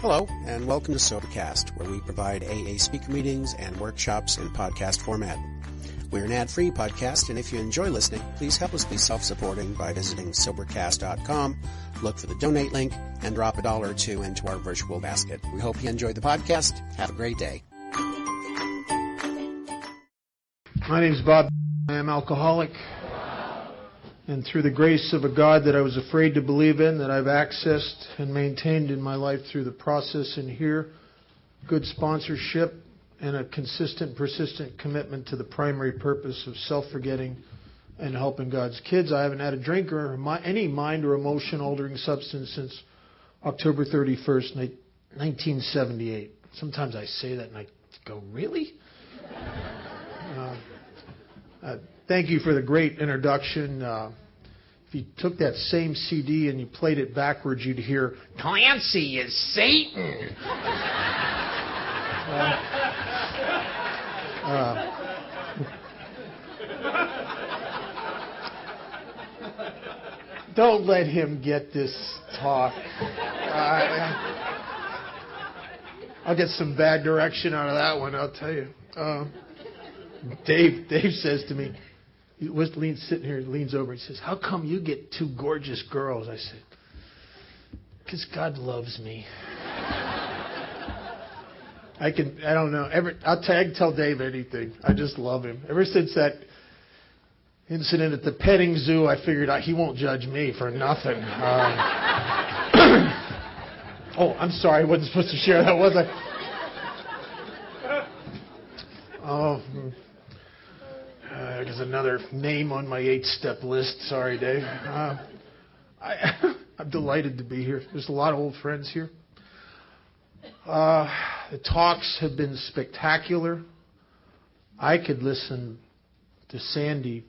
Hello, and welcome to Sobercast, where we provide AA speaker meetings and workshops in podcast format. We're an ad-free podcast, and if you enjoy listening, please help us be self-supporting by visiting Sobercast.com, look for the donate link, and drop $1 or $2 into our virtual basket. We hope you enjoy the podcast. Have a great day. My name is Bob. I am alcoholic. And through the grace of a God that I was afraid to believe in, that I've accessed and maintained in my life through the process in here, good sponsorship, and a consistent, persistent commitment to the primary purpose of self-forgetting and helping God's kids. I haven't had a drink or any mind or emotion-altering substance since October 31st, 1978. Sometimes I say that and I go, really? Thank you for the great introduction. If you took that same CD and you played it backwards, you'd hear, Clancy is Satan. Don't let him get this talk. I'll get some bad direction out of that one, I'll tell you. Dave says to me, Lean's sitting here, leans over and says, how come you get two gorgeous girls? I said, because God loves me. I don't know. I can tell Dave anything. I just love him. Ever since that incident at the petting zoo, I figured he won't judge me for nothing. Oh, I'm sorry. I wasn't supposed to share that, was I? Oh, there's another name on my 8-step list. Sorry, Dave. I'm delighted to be here. There's a lot of old friends here. The talks have been spectacular. I could listen to Sandy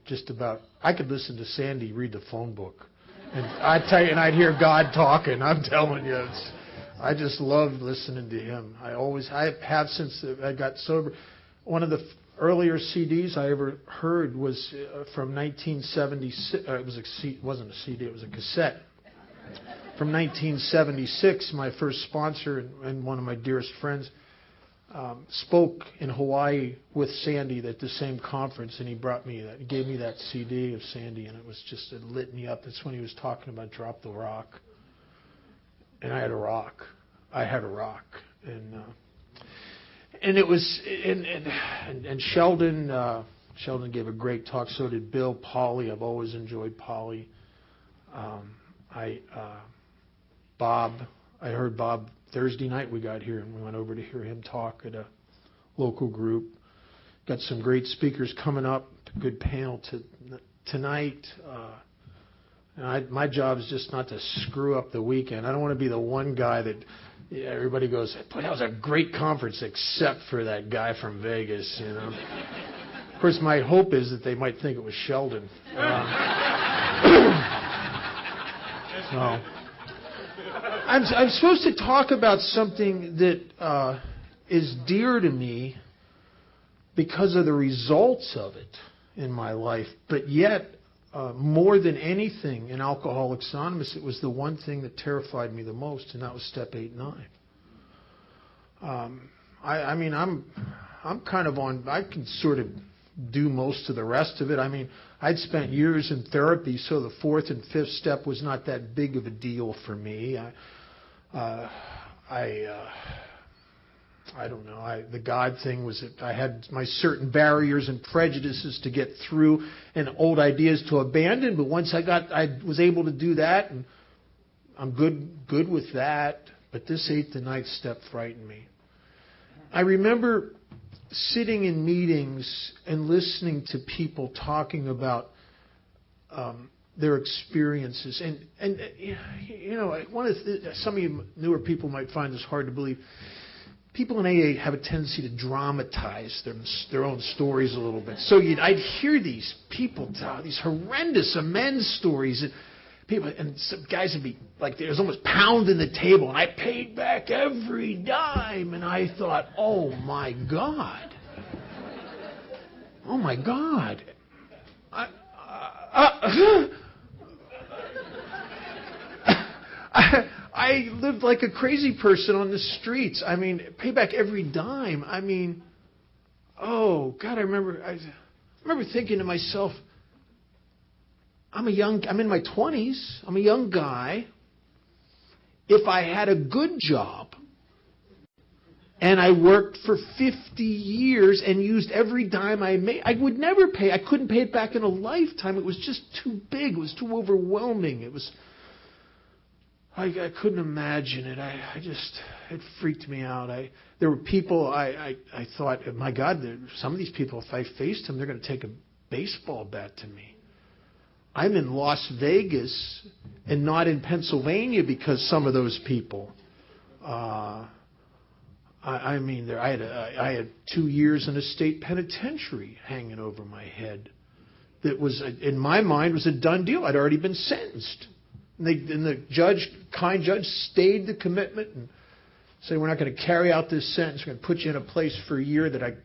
read the phone book. And I'd hear God talking. I'm telling you. I just love listening to him. I have since I got sober. One of the earlier CDs I ever heard was from 1976. It wasn't a CD, it was a cassette. From 1976, my first sponsor and one of my dearest friends spoke in Hawaii with Sandy at the same conference, and he gave me that CD of Sandy, and it was just, it lit me up. That's when he was talking about Drop the Rock. And I had a rock. And it was, and Sheldon gave a great talk. So did Bill, Polly. I've always enjoyed Polly. Bob. I heard Bob Thursday night we got here, and we went over to hear him talk at a local group. Got some great speakers coming up. Good panel tonight. My job is just not to screw up the weekend. I don't want to be the one guy that everybody goes, boy, that was a great conference except for that guy from Vegas, you know. Of course, my hope is that they might think it was Sheldon. So, I'm supposed to talk about something that is dear to me because of the results of it in my life, but yet more than anything in Alcoholics Anonymous, it was the one thing that terrified me the most, and that was step 8 and 9. I'm kind of on, I can sort of do most of the rest of it. I mean, I'd spent years in therapy, so the 4th and 5th step was not that big of a deal for me. I don't know. The God thing was that I had my certain barriers and prejudices to get through and old ideas to abandon. But once I was able to do that, and I'm good with that. But this 8th and 9th step frightened me. I remember sitting in meetings and listening to people talking about their experiences, and you know, some of you newer people might find this hard to believe. People in AA have a tendency to dramatize their own stories a little bit. So I'd hear these people tell these horrendous amends stories, and some guys would be like, they was almost pounding the table, and I paid back every dime, and I thought, oh my God. I lived like a crazy person on the streets. I mean, pay back every dime. I mean, oh God, I remember thinking to myself, I'm in my 20s. I'm a young guy. If I had a good job and I worked for 50 years and used every dime I made, I would never pay. I couldn't pay it back in a lifetime. It was just too big. It was too overwhelming. I couldn't imagine it. It freaked me out. There were people I thought, my God, some of these people, if I faced them, they're going to take a baseball bat to me. I'm in Las Vegas and not in Pennsylvania because some of those people. I had 2 years in a state penitentiary hanging over my head. That was, in my mind, was a done deal. I'd already been sentenced. And the kind judge, stayed the commitment and said, we're not going to carry out this sentence. We're going to put you in a place for a year that I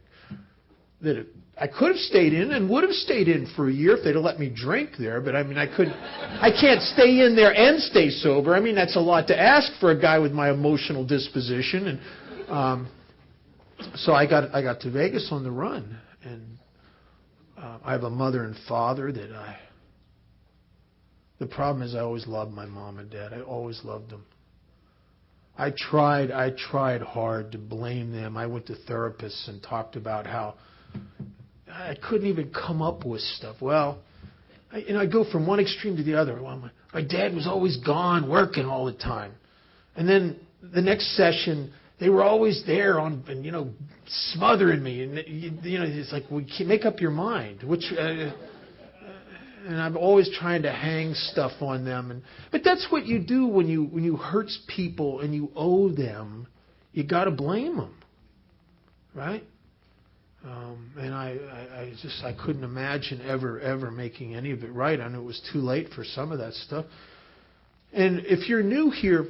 could have stayed in and would have stayed in for a year if they'd have let me drink there. But I mean, I can't stay in there and stay sober. I mean, that's a lot to ask for a guy with my emotional disposition. And so I got to Vegas on the run. And I have a mother and father the problem is I always loved my mom and dad. I always loved them. I tried hard to blame them. I went to therapists and talked about how I couldn't even come up with stuff. Well, I go from one extreme to the other. Well, my dad was always gone working all the time. And then the next session, they were always there smothering me. And, it's like, well, make up your mind. And I'm always trying to hang stuff on them. But that's what you do when you hurt people and you owe them. You got to blame them, right? And I couldn't imagine ever making any of it right. I knew it was too late for some of that stuff. And if you're new here,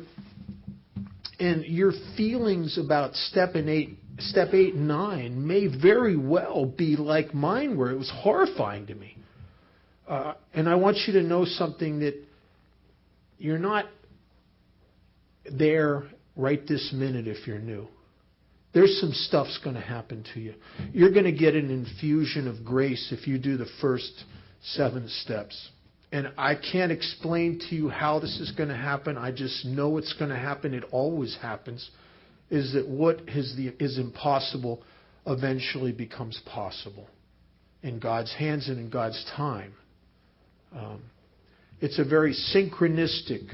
and your feelings about step 8 and 9 may very well be like mine were. It was horrifying to me. And I want you to know something, that you're not there right this minute if you're new. There's some stuff's going to happen to you. You're going to get an infusion of grace if you do the first 7 steps. And I can't explain to you how this is going to happen. I just know it's going to happen. It always happens. Is that what is impossible eventually becomes possible in God's hands and in God's time. It's a very synchronistic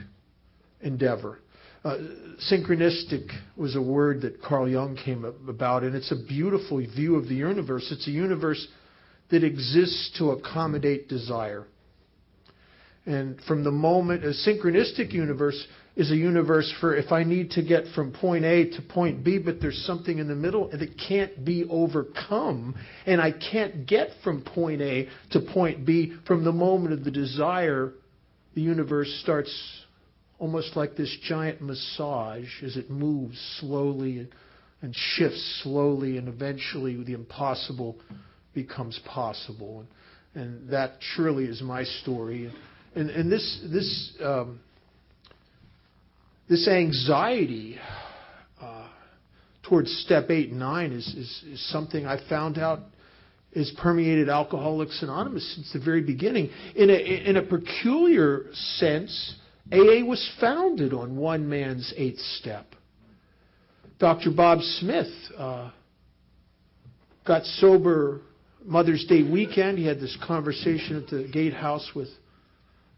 endeavor. Synchronistic was a word that Carl Jung came about, and it's a beautiful view of the universe. It's a universe that exists to accommodate desire. And from the moment, a synchronistic universe is a universe for if I need to get from point A to point B, but there's something in the middle that can't be overcome, and I can't get from point A to point B. From the moment of the desire, the universe starts almost like this giant massage as it moves slowly and shifts slowly, and eventually the impossible becomes possible. And that surely is my story. And this anxiety towards step 8 and 9 is something I found out has permeated Alcoholics Anonymous since the very beginning. In a peculiar sense, AA was founded on one man's 8th step. Dr. Bob Smith got sober Mother's Day weekend. He had this conversation at the gatehouse with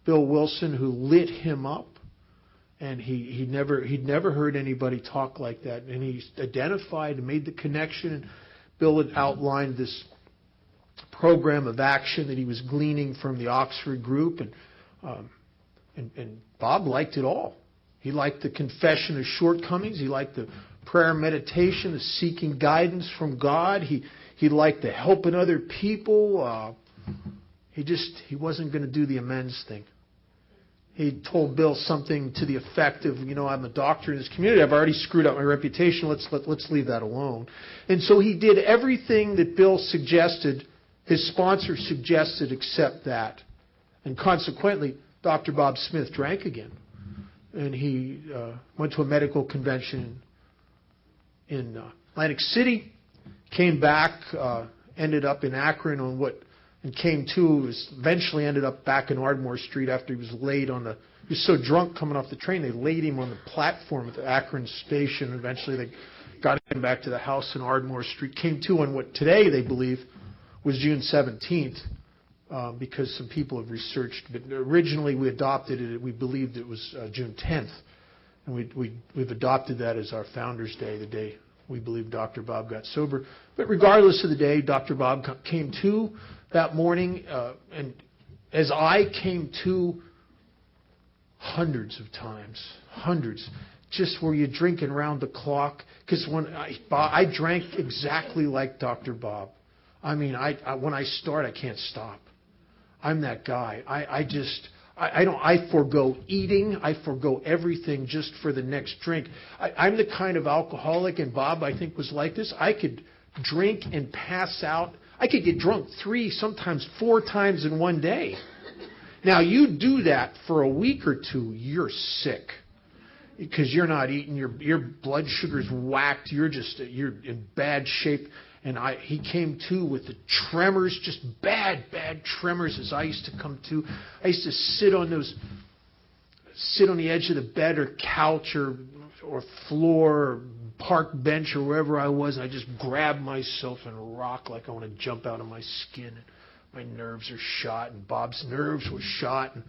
Bill Wilson, who lit him up. And he'd never heard anybody talk like that. And he identified and made the connection. And Bill had outlined this program of action that he was gleaning from the Oxford group. And Bob liked it all. He liked the confession of shortcomings. He liked the prayer meditation, the seeking guidance from God. He liked the helping other people. He wasn't going to do the amends thing. He told Bill something to the effect of, I'm a doctor in this community. I've already screwed up my reputation. Let's leave that alone. And so he did everything that Bill suggested, his sponsor suggested, except that. And consequently, Dr. Bob Smith drank again. and he went to a medical convention in Atlantic City, came back, ended up in Akron and came to, eventually ended up back in Ardmore Street after he was laid on he was so drunk coming off the train, they laid him on the platform at the Akron station. Eventually they got him back to the house in Ardmore Street, came to on what today they believe was June 17th, because some people have researched. But originally we adopted it, we believed it was June 10th. And we've adopted that as our Founders Day, the day we believe Dr. Bob got sober. But regardless of the day, Dr. Bob came to that morning, and as I came to hundreds of times, just where you're drinking round the clock, because when I drank exactly like Dr. Bob. I mean, when I start, I can't stop. I'm that guy. I forego eating. I forego everything just for the next drink. I'm the kind of alcoholic, and Bob, I think, was like this. I could drink and pass out. I could get drunk 3, sometimes 4 times in one day. Now, you do that for a week or 2, you're sick because you're not eating. Your blood sugar's whacked. You're in bad shape. And he came to with the tremors, just bad tremors as I used to come to. I used to sit on the edge of the bed or couch or floor or park bench or wherever I was. And I just grab myself and rock like I want to jump out of my skin. My nerves are shot, and Bob's nerves were shot. And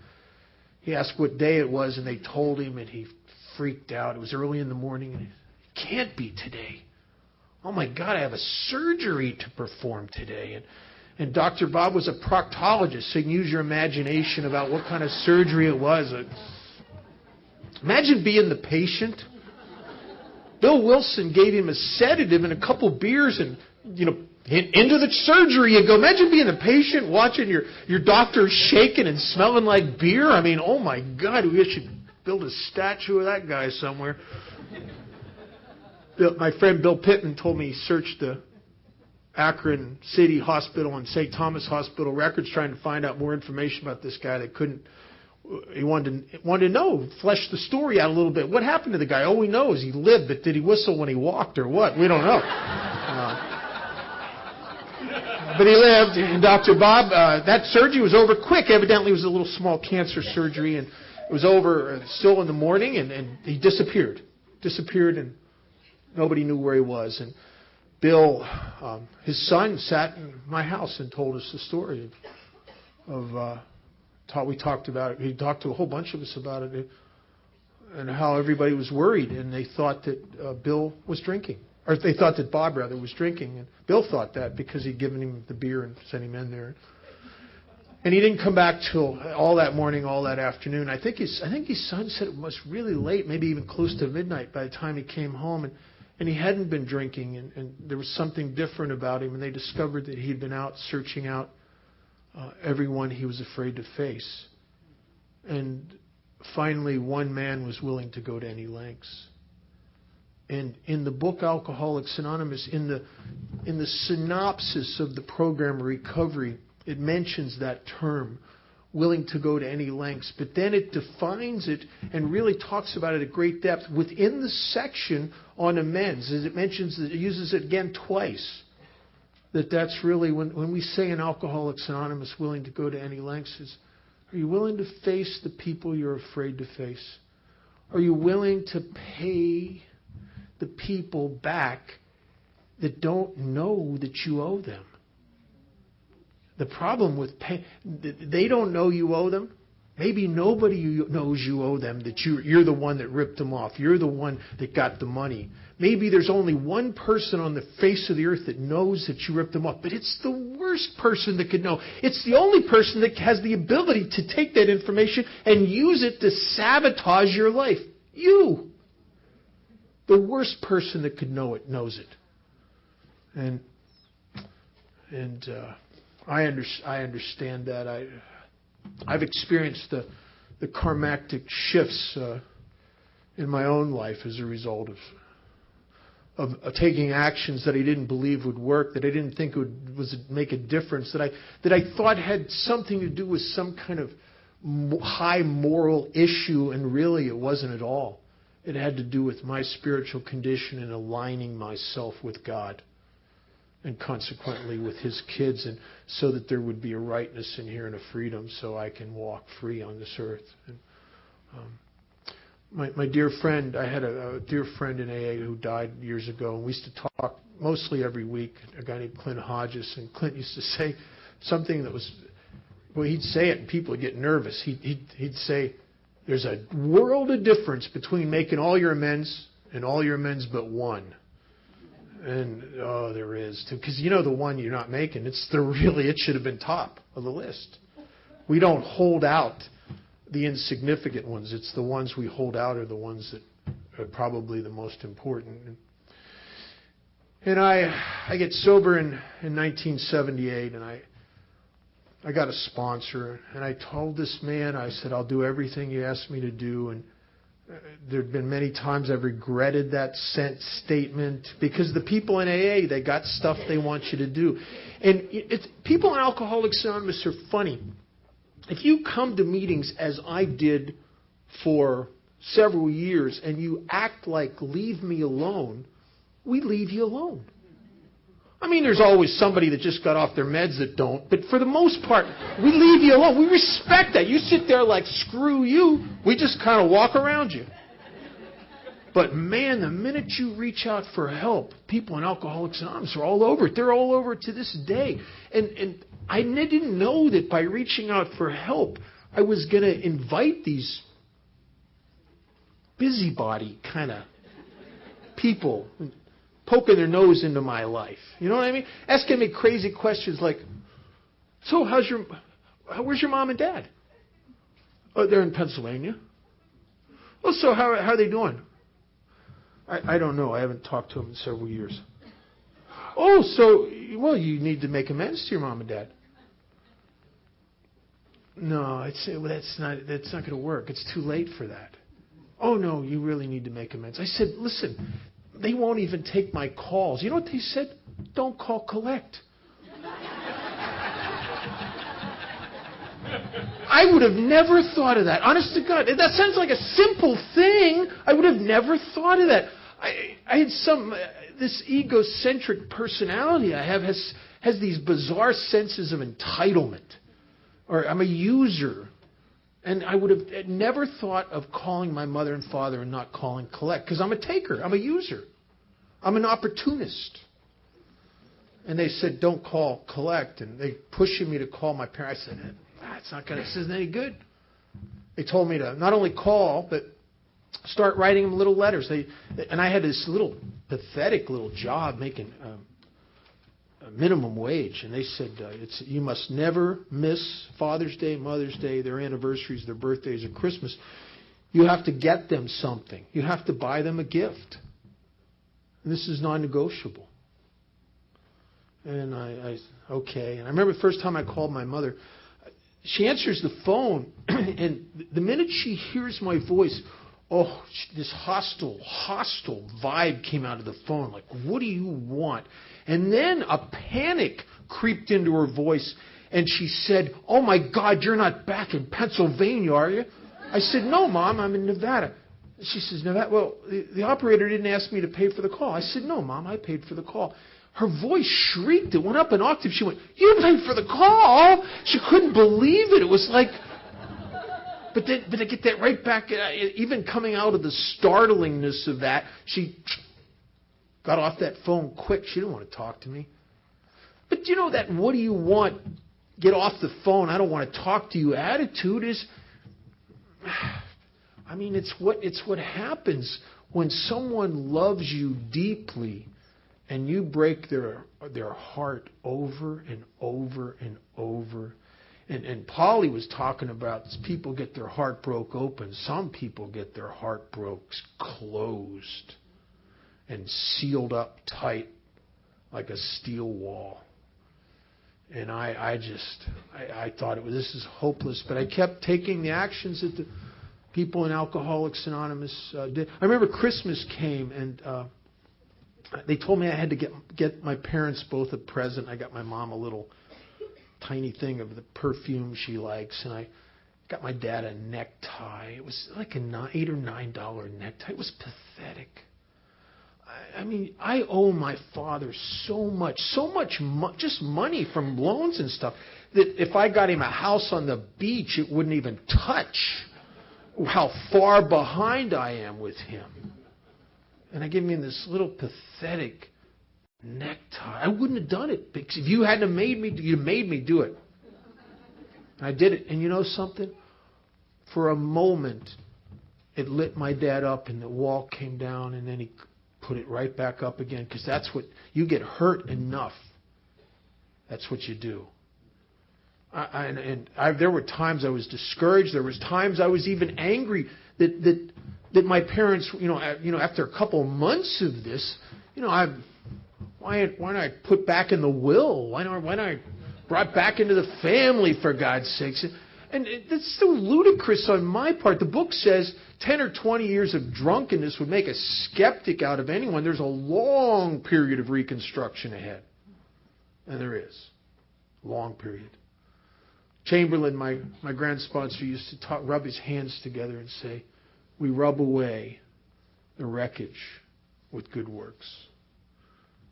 he asked what day it was, and they told him, and he freaked out. It was early in the morning, and it can't be today. Oh my God, I have a surgery to perform today. And Dr. Bob was a proctologist, so you can use your imagination about what kind of surgery it was. Imagine being the patient. Bill Wilson gave him a sedative and a couple beers, and into the surgery you go. Imagine being the patient, watching your doctor shaking and smelling like beer. I mean, oh my God, we should build a statue of that guy somewhere. My friend Bill Pittman told me he searched the Akron City Hospital and St. Thomas Hospital records trying to find out more information about this guy. They couldn't. He wanted to know, flesh the story out a little bit. What happened to the guy? All we know is he lived, but did he whistle when he walked or what? We don't know. But he lived, and Dr. Bob, that surgery was over quick. Evidently, it was a little small cancer surgery, and it was over still in the morning, and he disappeared. And nobody knew where he was. And Bill, his son, sat in my house and told us the story we talked about it. He talked to a whole bunch of us about it, and how everybody was worried, and they thought that Bill was drinking. Or they thought that Bob, rather, was drinking. And Bill thought that because he'd given him the beer and sent him in there. And he didn't come back till all that morning, all that afternoon. I think his son said it was really late, maybe even close to midnight by the time he came home. And he hadn't been drinking, and there was something different about him. And they discovered that he'd been out searching out everyone he was afraid to face. And finally, one man was willing to go to any lengths. And in the book Alcoholics Anonymous, in the synopsis of the program Recovery, it mentions that term, willing to go to any lengths. But then it defines it and really talks about it at great depth within the section on amends. As it mentions, it uses it again twice. That's really, when we say in Alcoholics Anonymous, willing to go to any lengths, are you willing to face the people you're afraid to face? Are you willing to pay the people back that don't know that you owe them? The problem with they don't know you owe them. Maybe nobody knows you owe them, that you're the one that ripped them off. You're the one that got the money. Maybe there's only one person on the face of the earth that knows that you ripped them off, but it's the worst person that could know. It's the only person that has the ability to take that information and use it to sabotage your life. You. The worst person that could know it knows it. And I understand that. I've experienced the karmatic shifts in my own life as a result of taking actions that I didn't believe would work, that I didn't think would make a difference, that I thought had something to do with some kind of high moral issue, and really it wasn't at all. It had to do with my spiritual condition and aligning myself with God, and consequently with His kids, and so that there would be a rightness in here and a freedom so I can walk free on this earth. And, my dear friend, I had a dear friend in AA who died years ago, and we used to talk mostly every week, a guy named Clint Hodges, and Clint used to say something that was, well, he'd say it and people would get nervous. He'd say, there's a world of difference between making all your amends and all your amends but one. And, oh, there is. Because you know the one you're not making, it should have been top of the list. We don't hold out the insignificant ones. It's the ones we hold out are the ones that are probably the most important. And I get sober in 1978, and I got a sponsor, and I told this man, I said, I'll do everything you ask me to do. And there have been many times I've regretted that statement, because the people in AA, they got stuff they want you to do. And people in Alcoholics Anonymous are funny. If you come to meetings as I did for several years and you act like leave me alone, we leave you alone. I mean, there's always somebody that just got off their meds that don't, but for the most part, we leave you alone. We respect that. You sit there like, screw you. We just kind of walk around you. But man, the minute you reach out for help, people in Alcoholics Anonymous are all over it. They're all over it to this day. And I didn't know that by reaching out for help, I was going to invite these busybody kind of people poking their nose into my life. You know what I mean? Asking me crazy questions like, so where's your mom and dad? Oh, they're in Pennsylvania. Oh, so how are they doing? I don't know. I haven't talked to them in several years. Oh, so, well, you need to make amends to your mom and dad. No, that's not going to work. It's too late for that. Oh, no, you really need to make amends. I said, listen, they won't even take my calls. You know what they said? Don't call collect. I would have never thought of that. Honest to God. That sounds like a simple thing. I would have never thought of that. I had this egocentric personality I have has these bizarre senses of entitlement. Or I'm a user. And I would have never thought of calling my mother and father and not calling collect. Because I'm a taker. I'm a user. I'm an opportunist. And they said, don't call collect. And they pushing me to call my parents. I said, it's not going to, this isn't any good. They told me to not only call, but start writing them little letters. And I had this little pathetic little job making a minimum wage. And they said, you must never miss Father's Day, Mother's Day, their anniversaries, their birthdays, or Christmas. You have to get them something. You have to buy them a gift. And this is non-negotiable. And okay. And I remember the first time I called my mother, she answers the phone, and the minute she hears my voice, this hostile vibe came out of the phone. Like, what do you want? And then a panic creeped into her voice, and she said, oh my God, you're not back in Pennsylvania, are you? I said, no, Mom, I'm in Nevada. She says, Nevada? Well, the operator didn't ask me to pay for the call. I said, no, Mom, I paid for the call. Her voice shrieked. It went up an octave. She went, you paid for the call? She couldn't believe it. It was like, but I get that right back. Even coming out of the startlingness of that, she got off that phone quick. She didn't want to talk to me. But you know that what do you want? Get off the phone. I don't want to talk to you attitude is, I mean, it's what happens when someone loves you deeply and you break their heart over and over and over. And Polly was talking about people get their heart broke open. Some people get their heart broke closed and sealed up tight like a steel wall. And I thought this is hopeless. But I kept taking the actions that the people in Alcoholics Anonymous did. I remember Christmas came and they told me I had to get my parents both a present. I got my mom a little tiny thing of the perfume she likes, and I got my dad a necktie. It was like $8 or $9 necktie. It was pathetic. I mean, I owe my father so much just money from loans and stuff, that if I got him a house on the beach, it wouldn't even touch how far behind I am with him. And I gave him this little pathetic necktie. I wouldn't have done it, because if you hadn't have made me, you made me do it. I did it. And you know something? For a moment, it lit my dad up, and the wall came down, and then he put it right back up again, because that's what, you get hurt enough. That's what you do. There were times I was discouraged. There was times I was even angry that my parents, after a couple of months of this, why not I put back in the will? Why not I brought back into the family, for God's sakes? And that's so ludicrous on my part. The book says 10 or 20 years of drunkenness would make a skeptic out of anyone. There's a long period of reconstruction ahead. And there is. Long period. Chamberlain, my grand sponsor, used to rub his hands together and say, we rub away the wreckage with good works.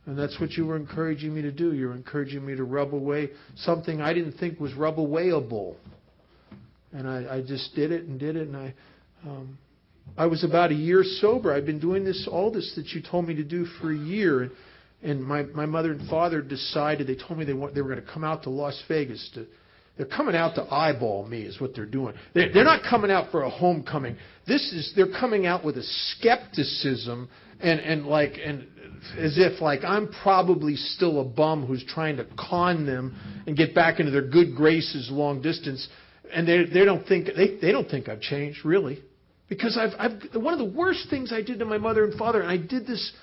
And that's what you were encouraging me to do. You were encouraging me to rub away something I didn't think was rub-awayable. And I just did it. And I was about a year sober. I've been doing all this that you told me to do for a year. And my mother and father decided, they told me they were going to come out to Las Vegas. They're coming out to eyeball me is what they're doing. They're not coming out for a homecoming. They're coming out with a skepticism and as if I'm probably still a bum who's trying to con them and get back into their good graces long distance. And they don't think I've changed, really, because one of the worst things I did to my mother and father, and I did this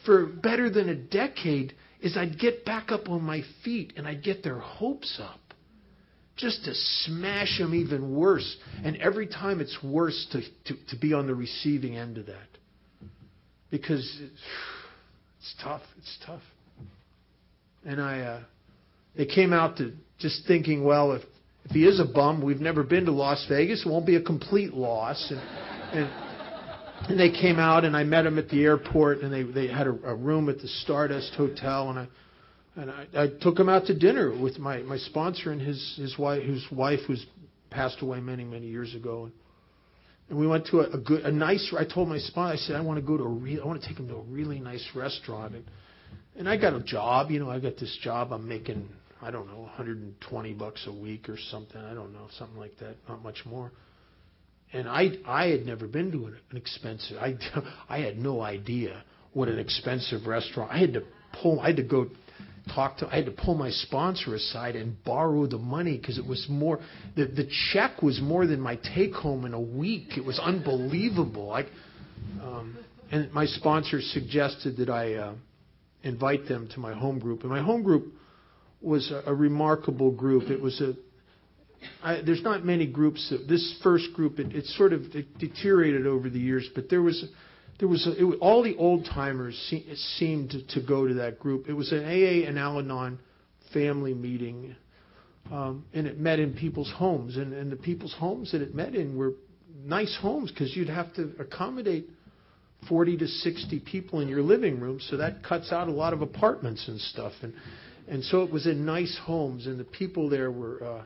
for better than a decade, is I'd get back up on my feet and I'd get their hopes up, just to smash them even worse. And every time it's worse to be on the receiving end of that, because it's tough. It's tough. And they came out to just thinking, well, if he is a bum, we've never been to Las Vegas, it won't be a complete loss. And they came out, and I met them at the airport, and they had a room at the Stardust Hotel, and I took him out to dinner with my sponsor and his wife, whose wife was passed away many, many years ago. And we went to a nice. I told my sponsor, I said, I want to take him to a really nice restaurant. And I got a job. I got this job. I'm making, I don't know, $120 a week or something. I don't know, something like that, not much more. And I had never been to an expensive. I had no idea what an expensive restaurant. I had to pull my sponsor aside and borrow the money, because it was more. The check was more than my take home in a week. It was unbelievable. And my sponsor suggested that I invite them to my home group, and my home group was a remarkable group. It was there's not many groups. This first group, it sort of deteriorated over the years, but all the old timers seemed to go to that group. It was an AA and Al-Anon family meeting, and it met in people's homes, and the people's homes that it met in were nice homes, because you'd have to accommodate 40 to 60 people in your living room, so that cuts out a lot of apartments and stuff, and so it was in nice homes, and the people there were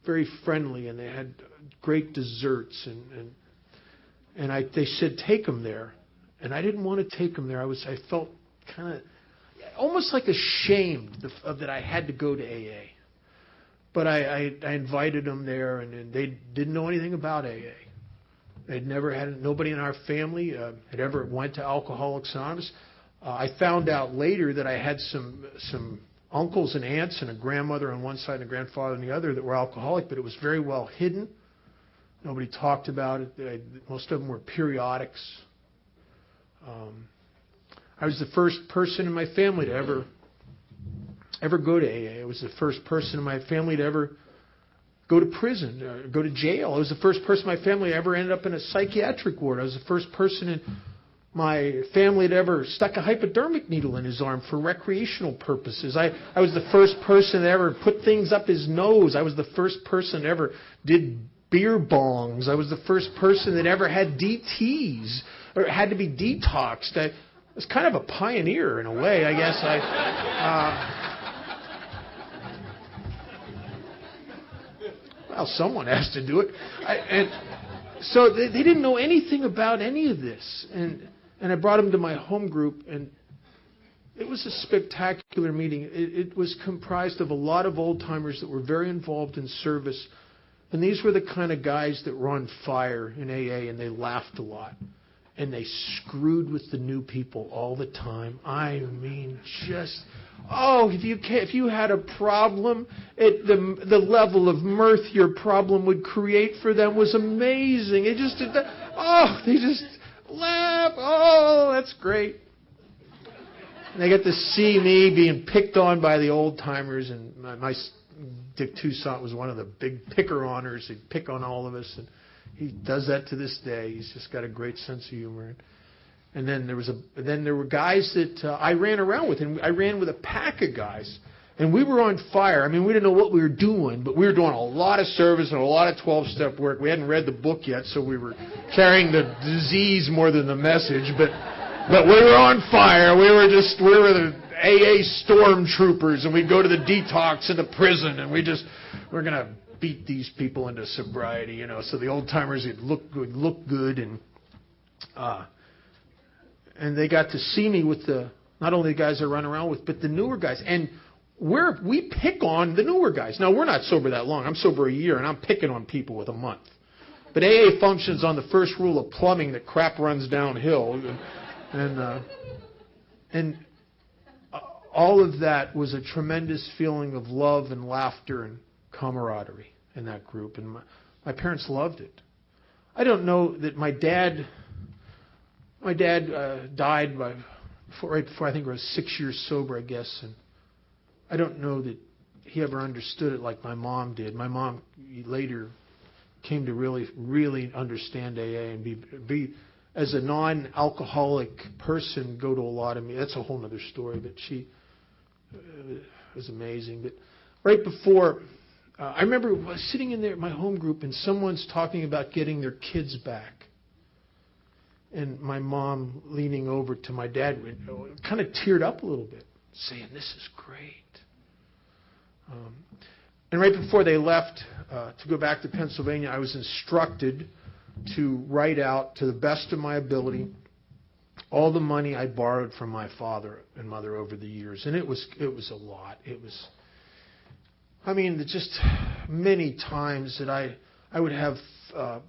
very friendly, and they had great desserts, and they said, take them there. And I didn't want to take them there. I felt kind of almost like ashamed that I had to go to AA. But I invited them there, and they didn't know anything about AA. Nobody in our family had ever went to Alcoholics Anonymous. I found out later that I had some uncles and aunts and a grandmother on one side and a grandfather on the other that were alcoholic, but it was very well hidden. Nobody talked about it. Most of them were periodics. I was the first person in my family to ever go to AA. I was the first person in my family to ever go to prison, go to jail. I was the first person in my family to ever ended up in a psychiatric ward. I was the first person in my family that ever stuck a hypodermic needle in his arm for recreational purposes. I was the first person that ever put things up his nose. I was the first person that ever did beer bongs. I was the first person that ever had DTs or had to be detoxed. I was kind of a pioneer in a way, I guess. Well, someone has to do it. So they didn't know anything about any of this. And I brought them to my home group, and it was a spectacular meeting. It was comprised of a lot of old-timers that were very involved in service. And these were the kind of guys that were on fire in AA, and they laughed a lot. And they screwed with the new people all the time. I mean, if you had a problem, the level of mirth your problem would create for them was amazing. They just laugh. Oh, that's great. And they get to see me being picked on by the old timers, and my Dick Toussaint was one of the big picker-oners. He'd pick on all of us, and he does that to this day. He's just got a great sense of humor. And then there were guys that I ran around with, and I ran with a pack of guys, and we were on fire. I mean, we didn't know what we were doing, but we were doing a lot of service and a lot of 12-step work. We hadn't read the book yet, so we were carrying the disease more than the message, but we were on fire. We were the AA stormtroopers, and we'd go to the detox in the prison, and we're going to beat these people into sobriety, So the old timers would look good, and they got to see me with not only the guys I run around with, but the newer guys. And we pick on the newer guys. Now, we're not sober that long. I'm sober a year, and I'm picking on people with a month. But AA functions on the first rule of plumbing, that crap runs downhill. And all of that was a tremendous feeling of love and laughter and camaraderie in that group. And my parents loved it. I don't know that my dad died right before I think I was 6 years sober, I guess. And I don't know that he ever understood it like my mom did. My mom later came to really, really understand AA and be as a non-alcoholic person, go to a lot of me. That's a whole other story, but she was amazing. But right before, I remember sitting in there at my home group, and someone's talking about getting their kids back. And my mom leaning over to my dad kind of teared up a little bit, saying, "This is great." And right before they left to go back to Pennsylvania, I was instructed to write out, to the best of my ability, all the money I borrowed from my father and mother over the years. And it was a lot. Just many times that I would have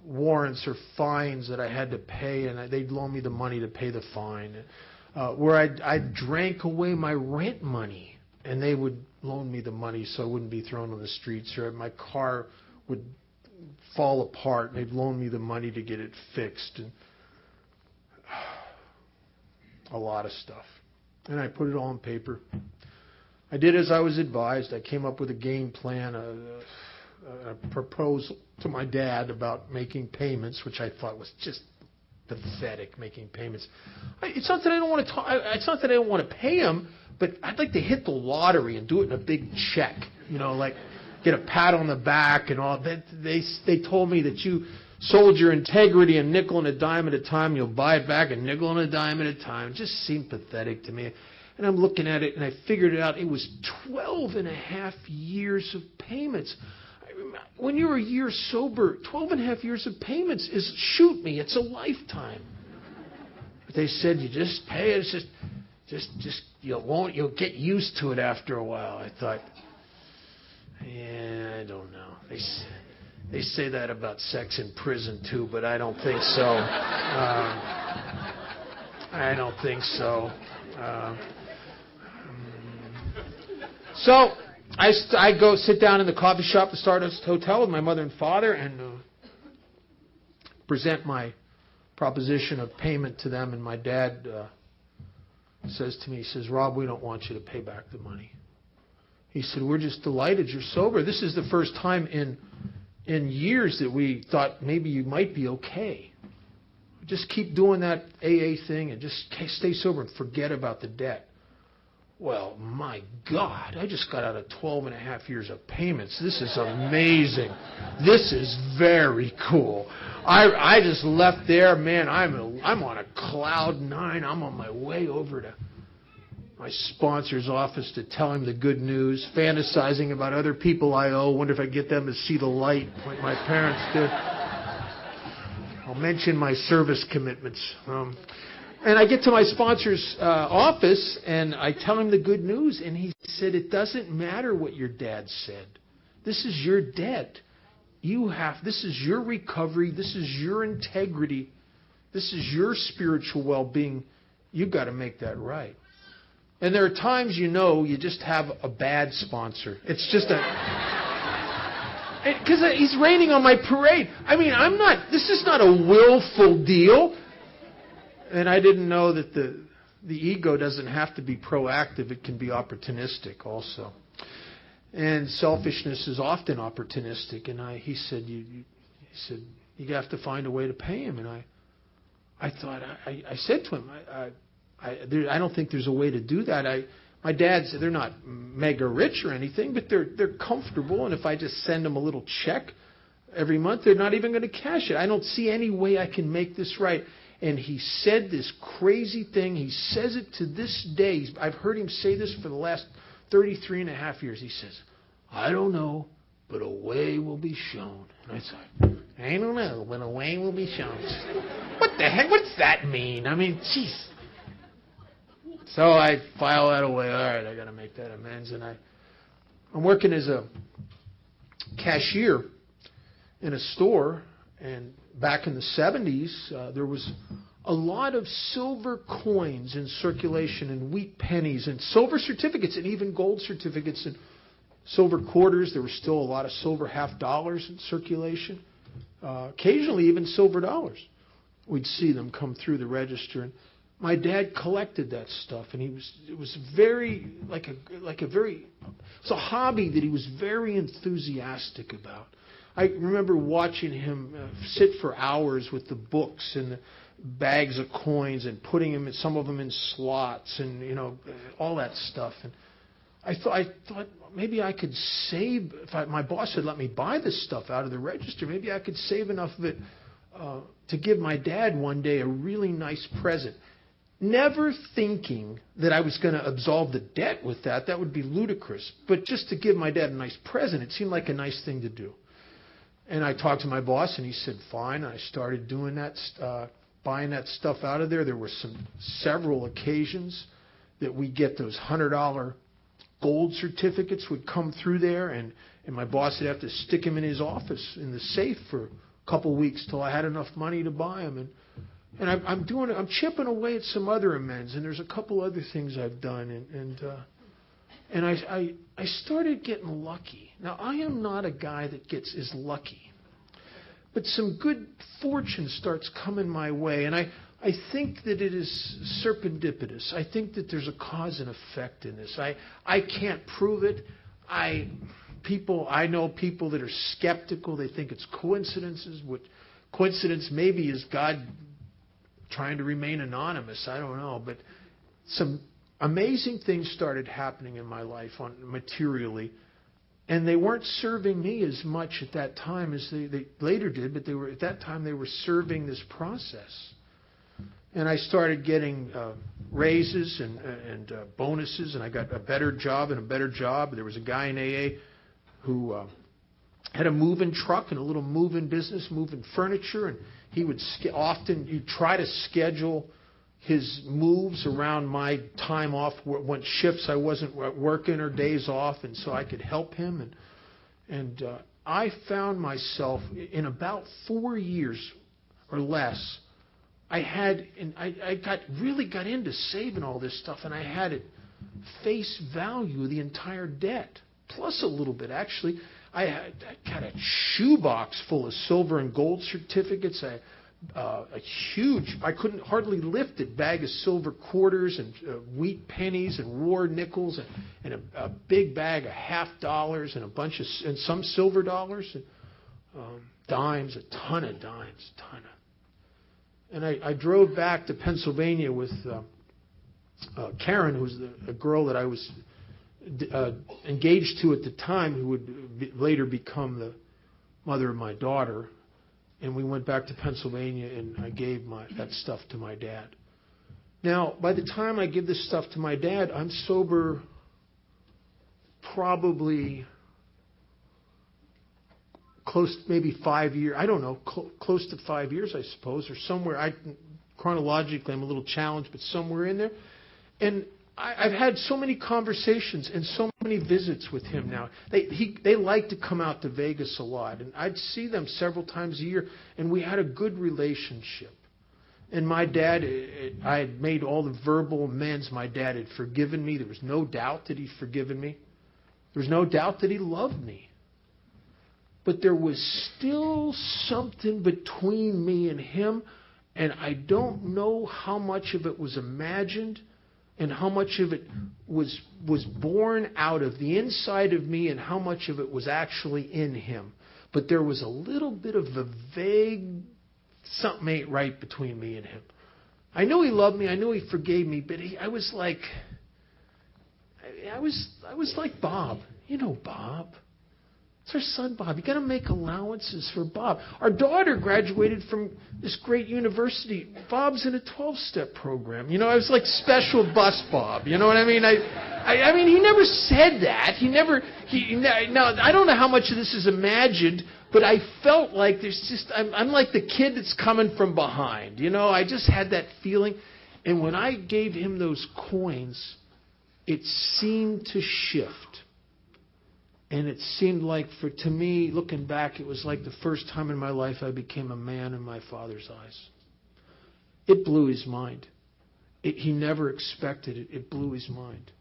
warrants or fines that I had to pay, and they'd loan me the money to pay the fine. Where I drank away my rent money, and they would loan me the money so I wouldn't be thrown on the streets, or my car would fall apart, and they'd loan me the money to get it fixed, and a lot of stuff. And I put it all on paper. I did as I was advised. I came up with a game plan, a proposal to my dad about making payments, which I thought was just pathetic, making payments. It's not that I don't want to it's not that I don't want to pay him, but I'd like to hit the lottery and do it in a big check, like get a pat on the back and all. They told me that you sold your integrity a nickel and a dime at a time, you'll buy it back a nickel and a dime at a time. It just seemed pathetic to me. And I'm looking at it, and I figured it out. It was 12 and a half years of payments. When you're a year sober, 12 and a half years of payments is, shoot me, it's a lifetime. But they said, you just pay it. It's just you'll get used to it after a while. I thought, yeah, I don't know. They say that about sex in prison too, but I don't think so. I don't think so. So I go sit down in the coffee shop, the Stardust Hotel, with my mother and father, and present my proposition of payment to them. And my dad says to me, he says, "Rob, we don't want you to pay back the money." He said, "We're just delighted you're sober. This is the first time in years that we thought maybe you might be okay. Just keep doing that AA thing and just stay sober and forget about the debt." well, my God, I just got out of 12 and a half years of payments. This is amazing. This is very cool. I just left there, man, I'm on a cloud nine. I'm on my way over to my sponsor's office to tell him the good news, fantasizing about other people I owe. Wonder if I get them to see the light like my parents did. I'll mention my service commitments. And I get to my sponsor's office, and I tell him the good news, and he said, it doesn't matter what your dad said. This is your debt. This is your recovery. This is your integrity. This is your spiritual well-being. You've got to make that right. And there are times you just have a bad sponsor. It's just because he's raining on my parade. I mean, this is not a willful deal. And I didn't know that the ego doesn't have to be proactive. It can be opportunistic also. And selfishness is often opportunistic. And he said, you have to find a way to pay him. And I thought, I said to him, I don't think there's a way to do that. My dad's, they're not mega rich or anything, but they're comfortable. And if I just send them a little check every month, they're not even going to cash it. I don't see any way I can make this right. And he said this crazy thing. He says it to this day. I've heard him say this for the last 33 and a half years. He says, I don't know, but a way will be shown. And I thought, I don't know, but a way will be shown. What the heck? What's that mean? I mean, jeez. So I file that away. All right, I got to make that amends. And I'm working as a cashier in a store. And back in the 70s, there was a lot of silver coins in circulation and wheat pennies and silver certificates and even gold certificates and silver quarters. There was still a lot of silver half dollars in circulation. Occasionally even silver dollars. We'd see them come through the register. And my dad collected that stuff, and it was a hobby that he was very enthusiastic about. I remember watching him sit for hours with the books and the bags of coins and putting them, some of them in slots and all that stuff. And I thought maybe I could save. My boss had let me buy this stuff out of the register. Maybe I could save enough of it to give my dad one day a really nice present. Never thinking that I was going to absolve the debt with that. That would be ludicrous. But just to give my dad a nice present, it seemed like a nice thing to do. And I talked to my boss, and he said, fine. And I started doing that, buying that stuff out of there. There were several occasions that we get those $100 gold certificates would come through there, and my boss would have to stick them in his office in the safe for a couple weeks till I had enough money to buy them. And I'm chipping away at some other amends, and there's a couple other things I've done, and I started getting lucky. Now, I am not a guy that is lucky, but some good fortune starts coming my way, and I think that it is serendipitous. I think that there's a cause and effect in this. I can't prove it. I know people that are skeptical. They think it's coincidences. What coincidence maybe is God trying to remain anonymous. I don't know, but some amazing things started happening in my life materially, and they weren't serving me as much at that time as they later did, but at that time they were serving this process. And I started getting raises and bonuses, and I got a better job and a better job. There was a guy in AA who had a moving truck and a little moving business, moving furniture, and he would you'd try to schedule his moves around my time off, when shifts I wasn't working or days off, and so I could help him. And I found myself in about 4 years or less, I really got into saving all this stuff, and I had at face value the entire debt, plus a little bit actually. I got a shoebox full of silver and gold certificates. I couldn't hardly lift it, bag of silver quarters and wheat pennies and war nickels and a big bag of half dollars and and some silver dollars and dimes, a ton of dimes, And I drove back to Pennsylvania with Karen, who was a girl that I was engaged to at the time, who would later become the mother of my daughter. And we went back to Pennsylvania, and I gave that stuff to my dad. Now, by the time I give this stuff to my dad, I'm sober probably close, maybe 5 years. I don't know, close to 5 years, I suppose, or somewhere. Chronologically, I'm a little challenged, but somewhere in there. And I've had so many conversations and so many visits with him now. They like to come out to Vegas a lot, and I'd see them several times a year, and we had a good relationship. And my dad, I had made all the verbal amends. My dad had forgiven me. There was no doubt that he'd forgiven me. There was no doubt that he loved me. But there was still something between me and him, and I don't know how much of it was imagined and how much of it was born out of the inside of me and how much of it was actually in him. But there was a little bit of a vague something ain't right between me and him. I knew he loved me. I knew he forgave me. But I was like Bob. You know Bob. It's our son, Bob. You got to make allowances for Bob. Our daughter graduated from this great university. Bob's in a 12-step program. You know, I was like special bus Bob. You know what I mean? I mean, he never said that. Now, I don't know how much of this is imagined, but I felt like I'm like the kid that's coming from behind. You know, I just had that feeling. And when I gave him those coins, it seemed to shift. And it seemed like, to me, looking back, it was like the first time in my life I became a man in my Father's eyes. It blew his mind. He never expected it. It blew his mind.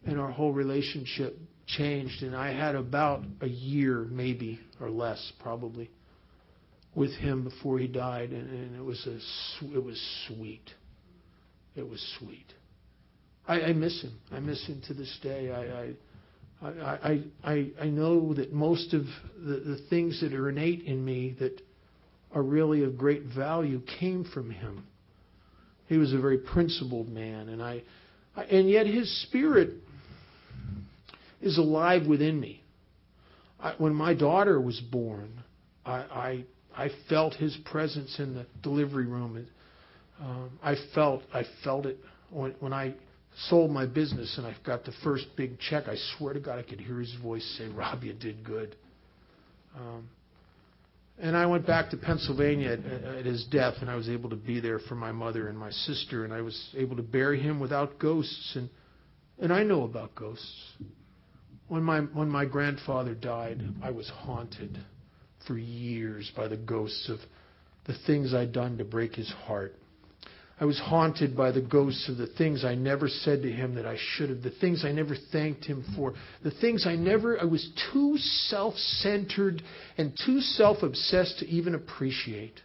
And our whole relationship changed. And I had about a year, maybe, or less, probably, with him before he died. And it was sweet. It was sweet. I miss him. I miss him to this day. I know that most of the things that are innate in me that are really of great value came from him. He was a very principled man, and yet his spirit is alive within me. When my daughter was born, I felt his presence in the delivery room. I felt it when I sold my business and I got the first big check. I swear to God I could hear his voice say, "Rob, you did good." And I went back to Pennsylvania at his death, and I was able to be there for my mother and my sister, and I was able to bury him without ghosts. And I know about ghosts. When my grandfather died, I was haunted for years by the ghosts of the things I'd done to break his heart. I was haunted by the ghosts of the things I never said to him that I should have, the things I never thanked him for, the things I was too self-centered and too self-obsessed to even appreciate.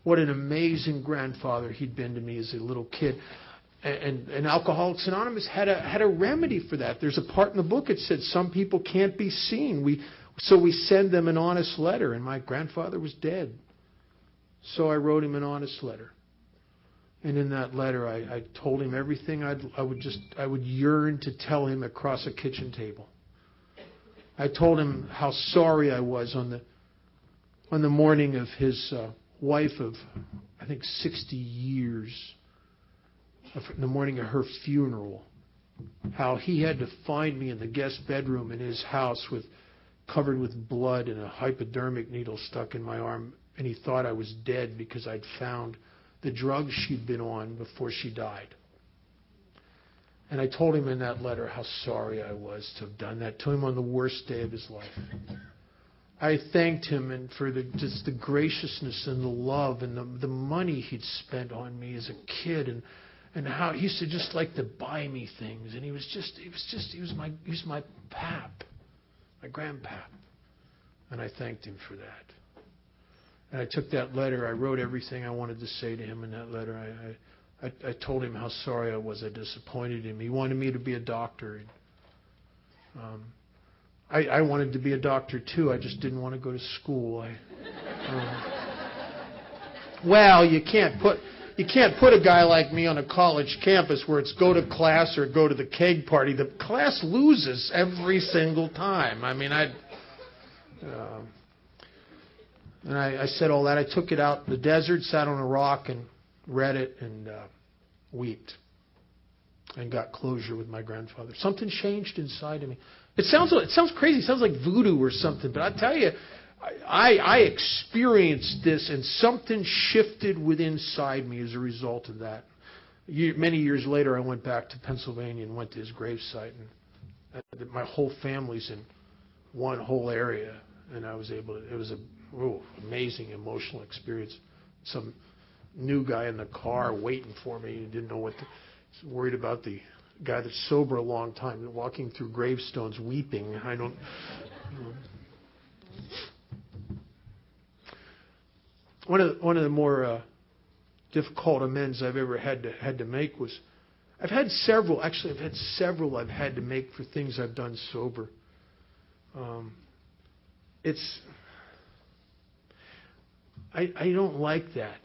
What an amazing grandfather he'd been to me as a little kid. And Alcoholics Anonymous had a remedy for that. There's a part in the book that said some people can't be seen. So we send them an honest letter, and my grandfather was dead. So I wrote him an honest letter. And in that letter, I told him everything I would yearn to tell him across a kitchen table. I told him how sorry I was on the morning of his wife of, I think, 60 years, in the morning of her funeral, how he had to find me in the guest bedroom in his house covered with blood and a hypodermic needle stuck in my arm, and he thought I was dead because I'd found the drugs she'd been on before she died. And I told him in that letter how sorry I was to have done that to him on the worst day of his life. I thanked him for just the graciousness and the love and the money he'd spent on me as a kid, and how he used to just like to buy me things, and he was my pap, my grandpap, and I thanked him for that. And I took that letter. I wrote everything I wanted to say to him in that letter. I told him how sorry I was. I disappointed him. He wanted me to be a doctor. I wanted to be a doctor too. I just didn't want to go to school. Well, you can't you can't put a guy like me on a college campus where it's go to class or go to the keg party. The class loses every single time. I mean, I said all that. I took it out in the desert, sat on a rock, and read it, and wept, and got closure with my grandfather. Something changed inside of me. It sounds crazy. It sounds like voodoo or something, but I tell you, I experienced this, and something shifted within inside me as a result of that. Many years later, I went back to Pennsylvania and went to his gravesite, and my whole family's in one whole area, and I was able to. It was a amazing emotional experience. Some new guy in the car waiting for me. He didn't know what to. Was worried about the guy that's sober a long time, walking through gravestones, weeping. I don't. One of the more difficult amends I've ever had to make was, I've had several I've had to make for things I've done sober. I don't like that.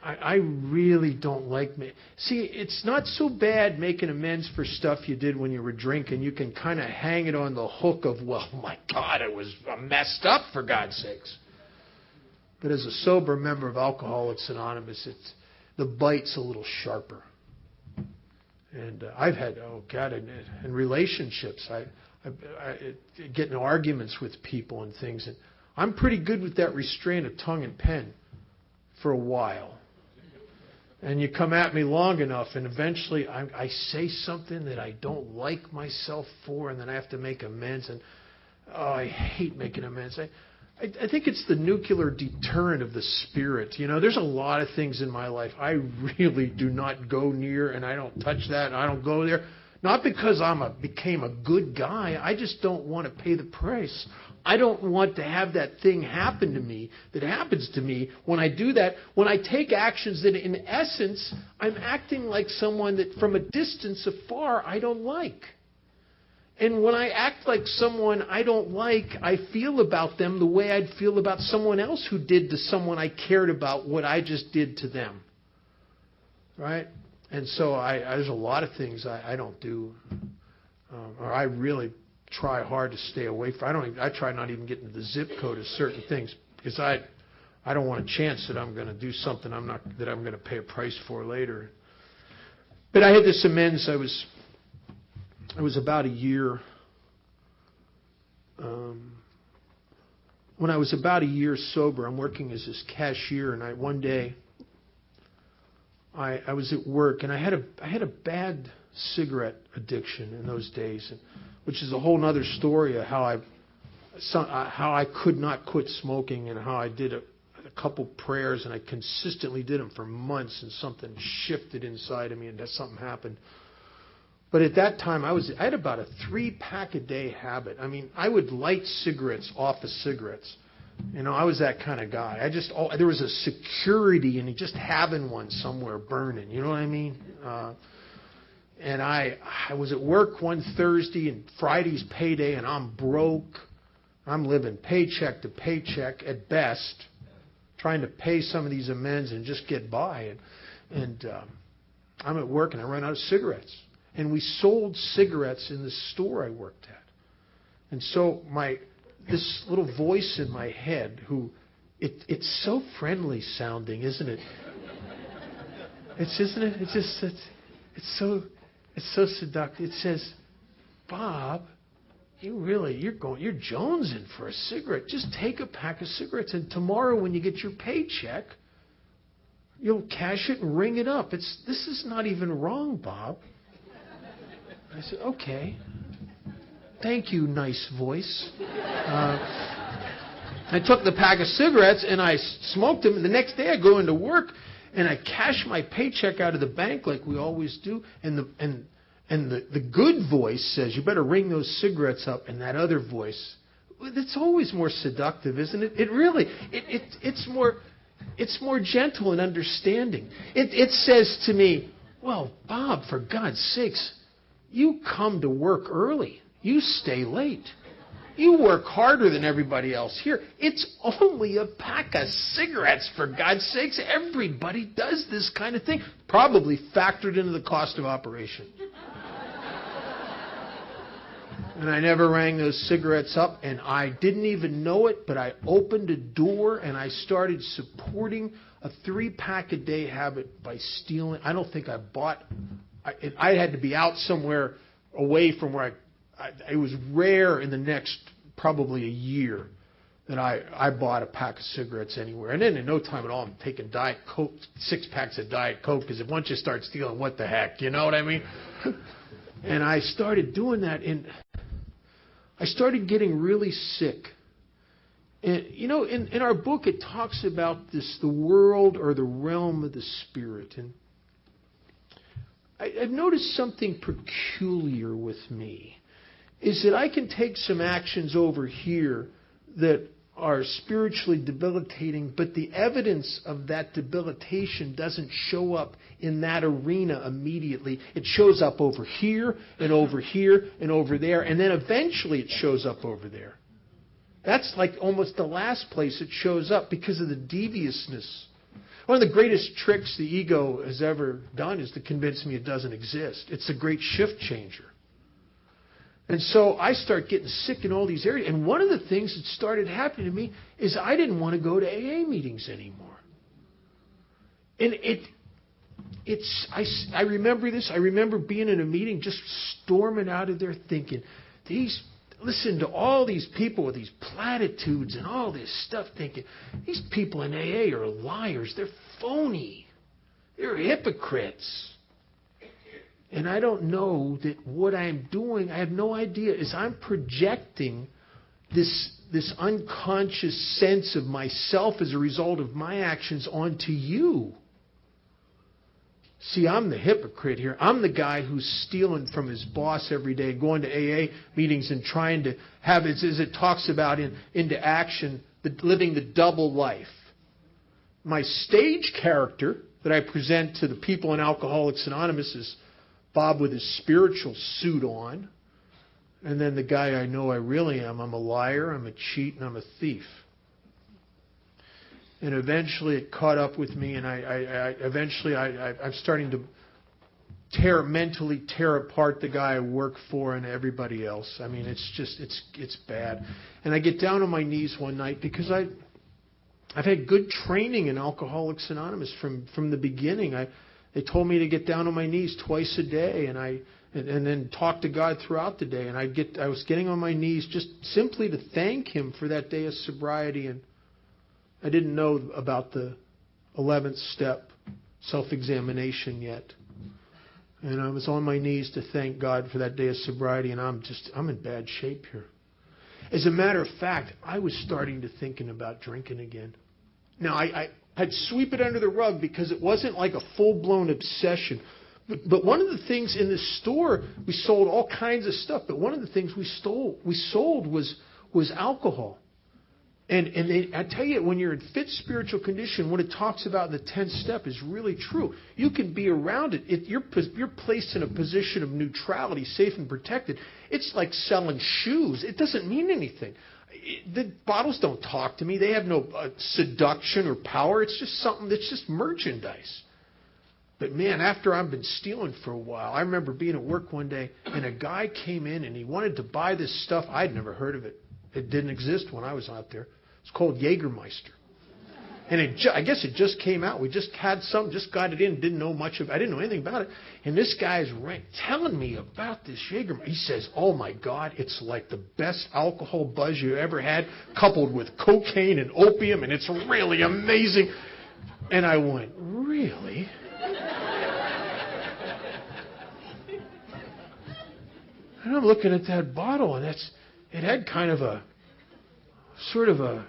I really don't like me. See, it's not so bad making amends for stuff you did when you were drinking. You can kind of hang it on the hook of, well, my God, I messed up, for God's sakes. But as a sober member of Alcoholics Anonymous, the bite's a little sharper. And I've had, in relationships, I get in arguments with people and things. And I'm pretty good with that restraint of tongue and pen for a while. And you come at me long enough, and eventually I say something that I don't like myself for, and then I have to make amends. And I hate making amends. I think it's the nuclear deterrent of the spirit. You know, there's a lot of things in my life I really do not go near, and I don't touch that, and I don't go there. Not because became a good guy. I just don't want to pay the price. I don't want to have that thing happen to me that happens to me when I do that. When I take actions that, in essence, I'm acting like someone that, from a distance afar, I don't like. And when I act like someone I don't like, I feel about them the way I'd feel about someone else who did to someone I cared about what I just did to them. Right? And so there's a lot of things I don't do, or I really try hard to stay away from. I try not even getting the zip code of certain things, because I don't want a chance that I'm going to do something that I'm going to pay a price for later. But I had this amends. I was about a year. When I was about a year sober, I'm working as this cashier, and one day I was at work, and I had a bad cigarette addiction in those days, which is a whole other story of how I could not quit smoking, and how I did a couple prayers, and I consistently did them for months, and something shifted inside of me, and something happened. But at that time, I had about a 3-pack a day habit. I mean, I would light cigarettes off of cigarettes. You know, I was that kind of guy. There was a security in just having one somewhere burning. You know what I mean? And I was at work one Thursday, and Friday's payday, and I'm broke. I'm living paycheck to paycheck at best, trying to pay some of these amends and just get by. And I'm at work, and I run out of cigarettes. And we sold cigarettes in the store I worked at. And so this little voice in my head, it's so friendly sounding, isn't it? Isn't it? It's so seductive. It says, Bob, you're jonesing for a cigarette. Just take a pack of cigarettes, and tomorrow when you get your paycheck, you'll cash it and ring it up. This is not even wrong, Bob. I said, okay. Thank you, nice voice. I took the pack of cigarettes and I smoked them. And the next day I go into work and I cash my paycheck out of the bank like we always do. And the good voice says, you better ring those cigarettes up. And that other voice, it's always more seductive, isn't it? It really, it's more gentle and understanding. It says to me, well, Bob, for God's sakes, you come to work early. You stay late. You work harder than everybody else here. It's only a pack of cigarettes, for God's sakes. Everybody does this kind of thing. Probably factored into the cost of operation. And I never rang those cigarettes up, and I didn't even know it, but I opened a door and I started supporting a 3-pack a day habit by stealing. I don't think I bought. I had to be out somewhere away from where it was rare in the next probably a year that I bought a pack of cigarettes anywhere. And then in no time at all, I'm taking Diet Coke, 6 packs of Diet Coke, because once you start stealing, what the heck, you know what I mean? And I started doing that, and I started getting really sick. And, you know, in our book, it talks about this, the world or the realm of the spirit. And I've noticed something peculiar with me, is that I can take some actions over here that are spiritually debilitating, but the evidence of that debilitation doesn't show up in that arena immediately. It shows up over here and over here and over there, and then eventually it shows up over there. That's like almost the last place it shows up because of the deviousness. One of the greatest tricks the ego has ever done is to convince me it doesn't exist. It's a great shift changer. And so I start getting sick in all these areas. And one of the things that started happening to me is I didn't want to go to AA meetings anymore. And I remember this. I remember being in a meeting, just storming out of there thinking, listen to all these people with these platitudes and all this stuff, thinking, these people in AA are liars. They're phony. They're hypocrites. And I don't know that what I'm doing, I have no idea, is I'm projecting this unconscious sense of myself as a result of my actions onto you. See, I'm the hypocrite here. I'm the guy who's stealing from his boss every day, going to AA meetings and trying to have, as it talks about into action, living the double life. My stage character that I present to the people in Alcoholics Anonymous is Bob with his spiritual suit on. And then the guy I know I really am, I'm a liar, I'm a cheat, and I'm a thief. And eventually it caught up with me, and I'm starting to mentally tear apart the guy I work for and everybody else. I mean, it's bad. And I get down on my knees one night because I've had good training in Alcoholics Anonymous from the beginning. They told me to get down on my knees twice a day, and then talk to God throughout the day. And I was getting on my knees just simply to thank Him for that day of sobriety. And I didn't know about the 11th step, self-examination, yet. And I was on my knees to thank God for that day of sobriety, and I'm in bad shape here. As a matter of fact, I was starting to thinking about drinking again. Now, I'd sweep it under the rug because it wasn't like a full-blown obsession. But one of the things in this store, we sold all kinds of stuff, but one of the things we sold was alcohol. And I tell you, when you're in fit spiritual condition, what it talks about in the 10th step is really true. You can be around it. You're placed in a position of neutrality, safe and protected. It's like selling shoes. It doesn't mean anything. The bottles don't talk to me. They have no seduction or power. It's just something that's just merchandise. But man, after I've been stealing for a while, I remember being at work one day, and a guy came in and he wanted to buy this stuff. I'd never heard of it. It didn't exist when I was out there. It's called Jägermeister. And I guess it just came out. We just had some, just got it in, didn't know much of it. I didn't know anything about it. And this guy's telling me about this Jägermeister. He says, oh my God, it's like the best alcohol buzz you ever had, coupled with cocaine and opium, and it's really amazing. And I went, really? And I'm looking at that bottle, and it had kind of a sort of a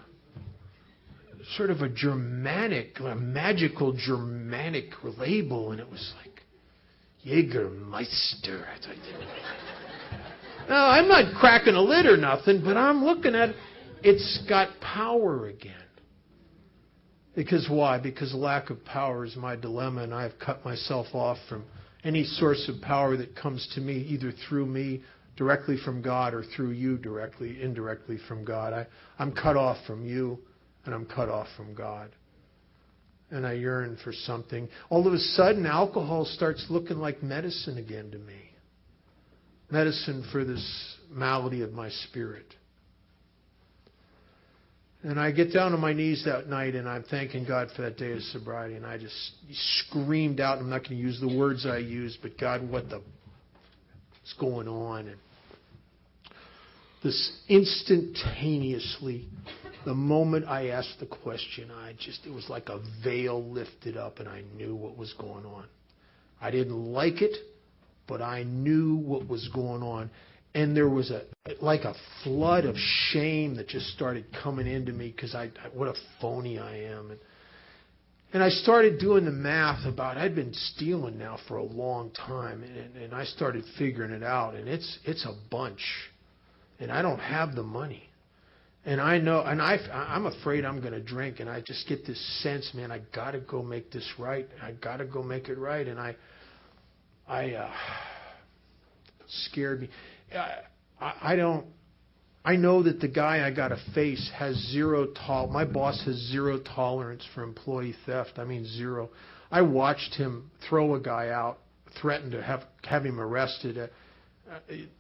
Germanic, a magical Germanic label, and it was like Jägermeister. No, I'm not cracking a lid or nothing, but I'm looking at it. It's got power again. Because why? Because lack of power is my dilemma, and I've cut myself off from any source of power that comes to me, either through me, directly from God or through you directly, indirectly from God. I'm cut off from you, and I'm cut off from God. And I yearn for something. All of a sudden, alcohol starts looking like medicine again to me. Medicine for this malady of my spirit. And I get down on my knees that night, and I'm thanking God for that day of sobriety. And I just screamed out, and I'm not going to use the words I used, but God, what's going on? And this instantaneously, the moment I asked the question, it was like a veil lifted up, and I knew what was going on. I didn't like it, but I knew what was going on. And there was like a flood of shame that just started coming into me because what a phony I am. And I started doing the math about, I'd been stealing now for a long time, and I started figuring it out, and it's a bunch. And I don't have the money. And I know, and I'm afraid I'm going to drink, and I just get this sense, man, I got to go make this right. I got to go make it right. And scared me. I know that the guy I got to face has my boss has zero tolerance for employee theft. I mean, zero. I watched him throw a guy out, threaten to have him arrested.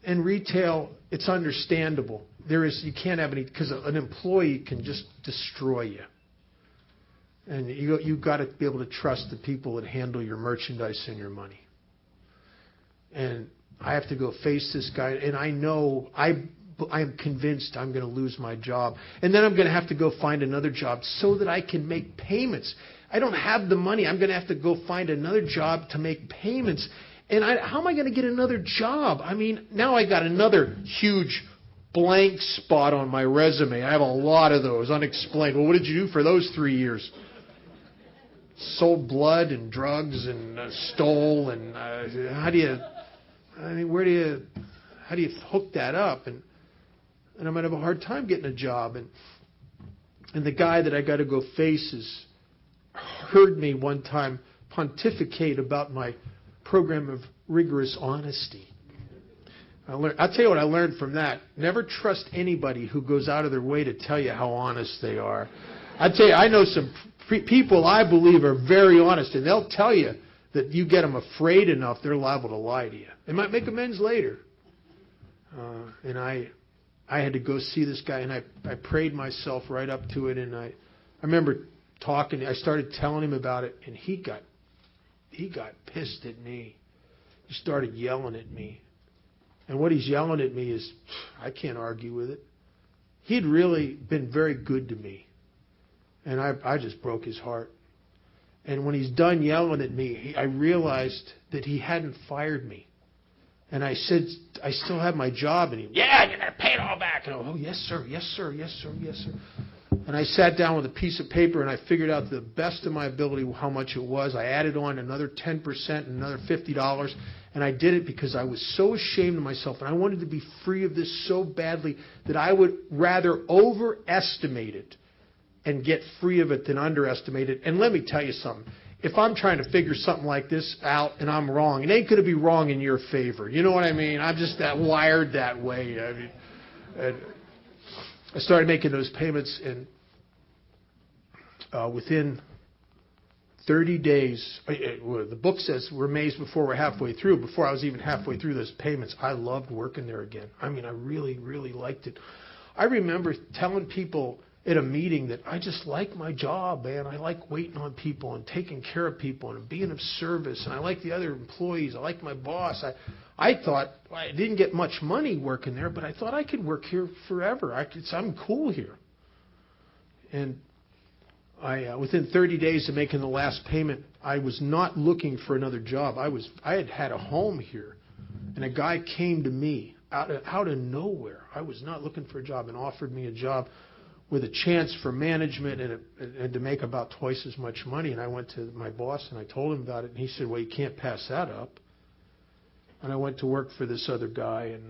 In retail, it's understandable. You can't have any, because an employee can just destroy you. And you've got to be able to trust the people that handle your merchandise and your money. And I have to go face this guy, and I know I am convinced I'm going to lose my job. And then I'm going to have to go find another job so that I can make payments. I don't have the money. I'm going to have to go find another job to make payments. And how am I going to get another job? I mean, now I got another huge blank spot on my resume. I have a lot of those, unexplained. Well, what did you do for those 3 years? Sold blood and drugs and stole. And how do you hook that up? And I'm going to have a hard time getting a job. And the guy that I got to go face heard me one time pontificate about my program of rigorous honesty. I'll tell you what I learned from that. Never trust anybody who goes out of their way to tell you how honest they are. I tell you, I know some people I believe are very honest, and they'll tell you that you get them afraid enough, they're liable to lie to you. They might make amends later. And I had to go see this guy, and I prayed myself right up to it, and I remember talking. I started telling him about it, and he got pissed at me. He started yelling at me. And what he's yelling at me is, I can't argue with it. He'd really been very good to me. And I just broke his heart. And when he's done yelling at me, I realized that he hadn't fired me. And I said, I still have my job. And he, yeah, you're going to pay it all back. And I go, oh, yes, sir, yes, sir, yes, sir, yes, sir. And I sat down with a piece of paper, and I figured out to the best of my ability how much it was. I added on another 10% and another $50. And I did it because I was so ashamed of myself, and I wanted to be free of this so badly that I would rather overestimate it and get free of it than underestimate it. And let me tell you something. If I'm trying to figure something like this out and I'm wrong, it ain't going to be wrong in your favor. You know what I mean? I'm just wired that way. I mean, and I started making those payments, and within 30 days, the book says we're amazed before we're halfway through. Before I was even halfway through those payments, I loved working there again. I mean, I really, really liked it. I remember telling people at a meeting that I just like my job, man. I like waiting on people and taking care of people and being of service. And I like the other employees. I like my boss. I thought I didn't get much money working there, but I thought I could work here forever. I'm cool here. And within 30 days of making the last payment, I was not looking for another job. I had a home here, and a guy came to me out of nowhere. I was not looking for a job, and offered me a job with a chance for management and to make about twice as much money. And I went to my boss and I told him about it, and he said, "Well, you can't pass that up." And I went to work for this other guy, and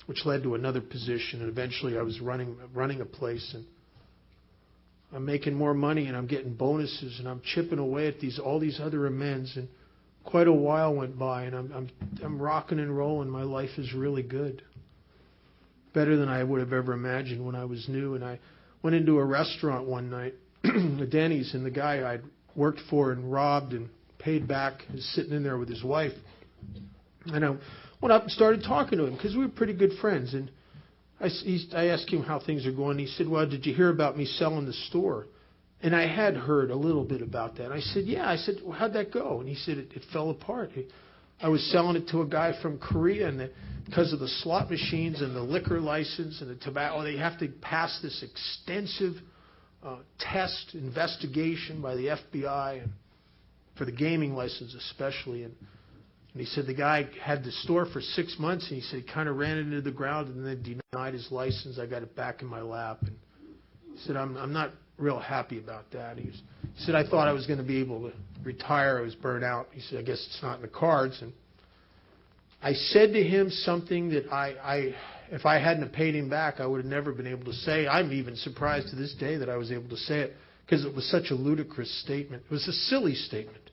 which led to another position. And eventually, I was running a place, and I'm making more money, and I'm getting bonuses, and I'm chipping away at all these other amends. And quite a while went by, and I'm rocking and rolling. My life is really good, better than I would have ever imagined when I was new. And I went into a restaurant one night, a Denny's, and the guy I'd worked for and robbed and paid back is sitting in there with his wife. And I went up and started talking to him because we were pretty good friends. And I asked him how things are going. He said, "Well, did you hear about me selling the store?" And I had heard a little bit about that. I said, "Yeah." I said, "Well, how'd that go?" And he said, it fell apart. I was selling it to a guy from Korea, and because of the slot machines and the liquor license and the tobacco, they have to pass this extensive test investigation by the FBI, and for the gaming license especially. And he said the guy had the store for 6 months, and he said he kind of ran it into the ground and then denied his license. I got it back in my lap. And he said, I'm not real happy about that. He said, "I thought I was going to be able to retire. I was burnt out." He said, "I guess it's not in the cards." And I said to him something that if I hadn't have paid him back, I would have never been able to say. I'm even surprised to this day that I was able to say it because it was such a ludicrous statement. It was a silly statement.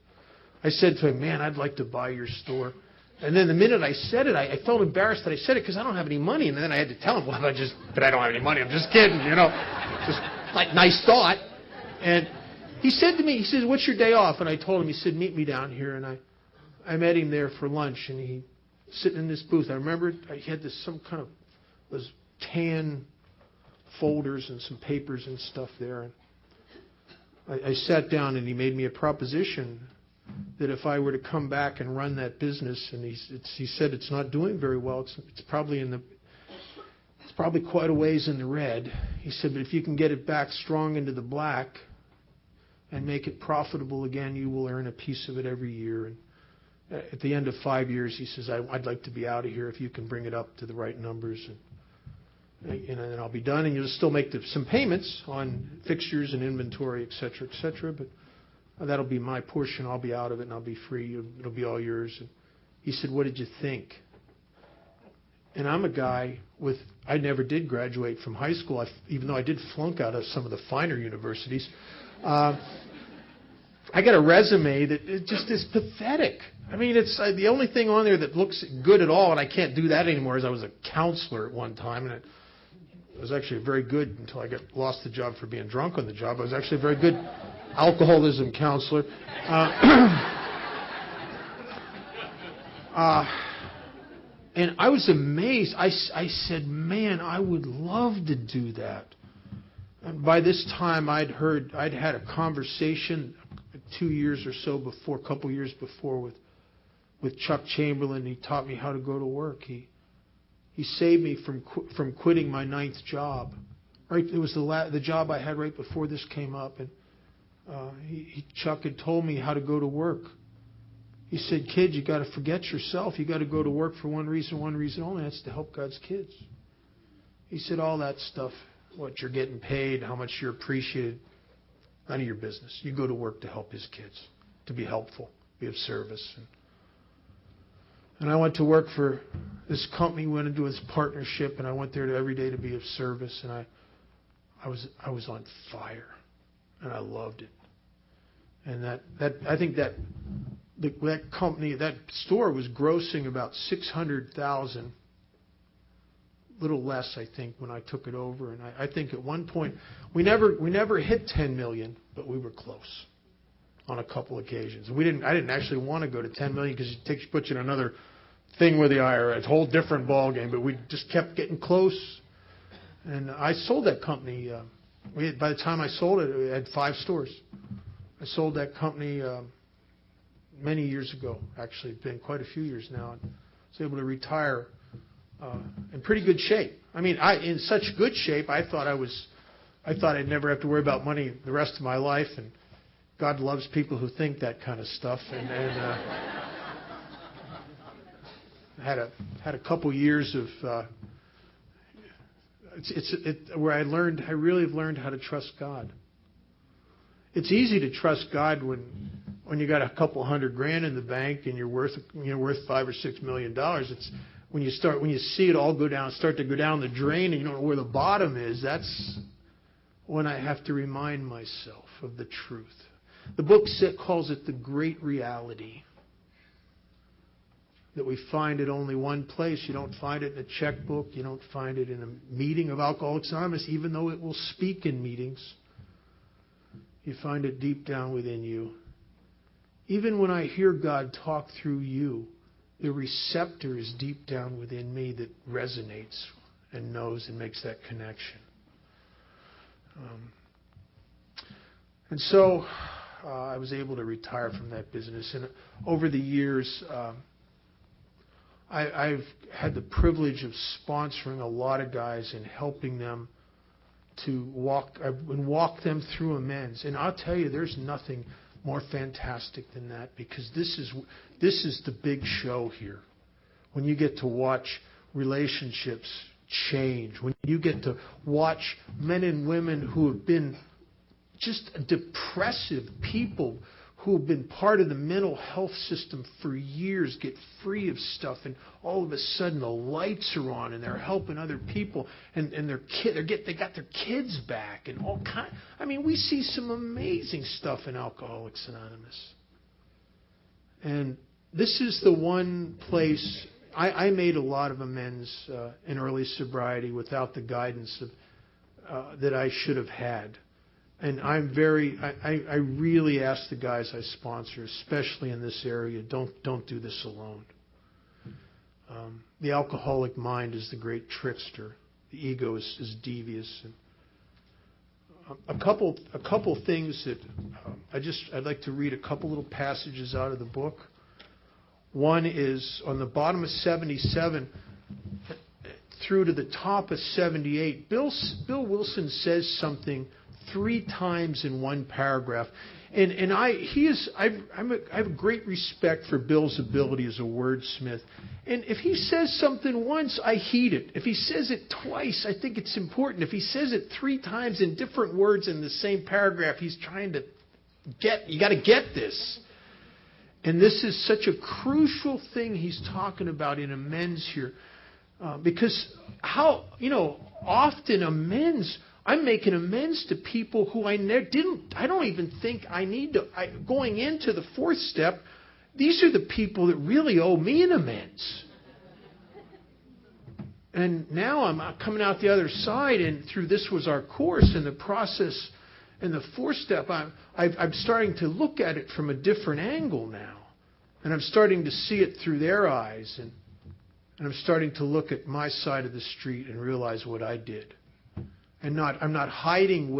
I said to him, "Man, I'd like to buy your store." And then the minute I said it, I felt embarrassed that I said it because I don't have any money. And then I had to tell him, "Well, but I don't have any money. I'm just kidding, Just like nice thought." And he said to me, he says, "What's your day off?" And I told him, he said, "Meet me down here." And I met him there for lunch, and he sitting in this booth. I remember he had some kind of those tan folders and some papers and stuff there. And I sat down, and he made me a proposition that if I were to come back and run that business, and he said it's not doing very well. It's probably quite a ways in the red. He said, "But if you can get it back strong into the black and make it profitable again, you will earn a piece of it every year. And at the end of 5 years," he says, "I'd like to be out of here if you can bring it up to the right numbers. And then I'll be done, and you'll still make some payments on fixtures and inventory, et cetera, et cetera. But that'll be my portion. I'll be out of it, and I'll be free. It'll be all yours." And he said, "What did you think?" And I'm a guy I never did graduate from high school, even though I did flunk out of some of the finer universities. I got a resume that it just is pathetic. I mean, it's the only thing on there that looks good at all, and I can't do that anymore, is I was a counselor at one time, and it was actually very good until I lost the job for being drunk on the job. I was actually a very good alcoholism counselor. And I was amazed. I said, "Man, I would love to do that." And by this time, I'd had a conversation 2 years or so before, a couple years before, with Chuck Chamberlain. He taught me how to go to work. He saved me from quitting my 9th job. Right, it was the job I had right before this came up, and Chuck had told me how to go to work. He said, "Kid, you got to forget yourself. You got to go to work for one reason only. That's to help God's kids." He said, "All that stuff, what you're getting paid, how much you're appreciated, none of your business. You go to work to help His kids, to be helpful, be of service." And I went to work for this company. We went into this partnership, and I went there every day to be of service. And I was on fire, and I loved it. And I think that company, that store was grossing about $600,000, little less, I think, when I took it over. And I think at one point we never hit 10 million, but we were close on a couple occasions. And I didn't actually want to go to 10 million because it puts you in another thing with the IRS, a whole different ball game. But we just kept getting close. And I sold that company. By the time I sold it, it had 5 stores. I sold that company many years ago. Actually, it's been quite a few years now. And I was able to retire in pretty good shape. I mean, in such good shape, I thought I'd never have to worry about money the rest of my life. And God loves people who think that kind of stuff. And had a couple years of where I really really learned how to trust God. It's easy to trust God when you got a couple $100,000 in the bank and you're worth $5 or $6 million. It's when you see it all start to go down the drain, and you don't know where the bottom is. That's when I have to remind myself of the truth. The book calls it the great reality. that we find it only one place. You don't find it in a checkbook. You don't find it in a meeting of Alcoholics Anonymous, even though it will speak in meetings. You find it deep down within you. Even when I hear God talk through you, the receptor is deep down within me that resonates and knows and makes that connection. And so I was able to retire from that business. And over the years, I've had the privilege of sponsoring a lot of guys and helping them to walk them through amends. And I'll tell you, there's nothing more fantastic than that, because this is the big show here. When you get to watch relationships change, when you get to watch men and women who have been just depressive people, who have been part of the mental health system for years, get free of stuff, and all of a sudden the lights are on and they're helping other people, and they got their kids back, and all kind. I mean, we see some amazing stuff in Alcoholics Anonymous. And this is the one place I made a lot of amends in early sobriety without the guidance that I should have had. And I really ask the guys I sponsor, especially in this area, don't do this alone. The alcoholic mind is the great trickster. The ego is devious. And a couple things that I'd like to read a couple little passages out of the book. One is on the bottom of 77 through to the top of 78. Bill Wilson says something 3 times in one paragraph, and I have great respect for Bill's ability as a wordsmith. And if he says something once, I heed it. If he says it twice, I think it's important. If he says it 3 times in different words in the same paragraph, he's trying to you got to get this. And this is such a crucial thing he's talking about in amends here, because often amends. I'm making amends to people who I don't even think I need to. Going into the 4th step, these are the people that really owe me an amends. And now I'm coming out the other side, and through this was our course, and the process in the 4th step, I'm starting to look at it from a different angle now. And I'm starting to see it through their eyes, and I'm starting to look at my side of the street and realize what I did. And I'm not hiding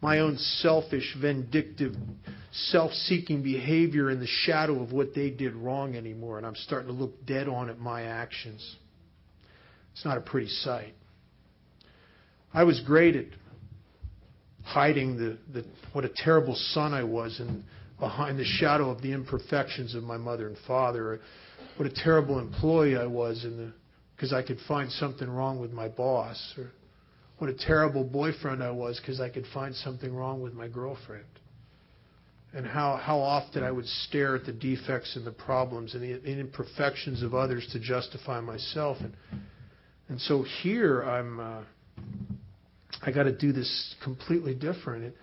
my own selfish, vindictive, self-seeking behavior in the shadow of what they did wrong anymore. And I'm starting to look dead on at my actions. It's not a pretty sight. I was great at hiding what a terrible son I was behind the shadow of the imperfections of my mother and father. What a terrible employee I was because I could find something wrong with my boss. Or what a terrible boyfriend I was because I could find something wrong with my girlfriend. And how often I would stare at the defects and the problems and the imperfections of others to justify myself. And so here I got to do this completely different.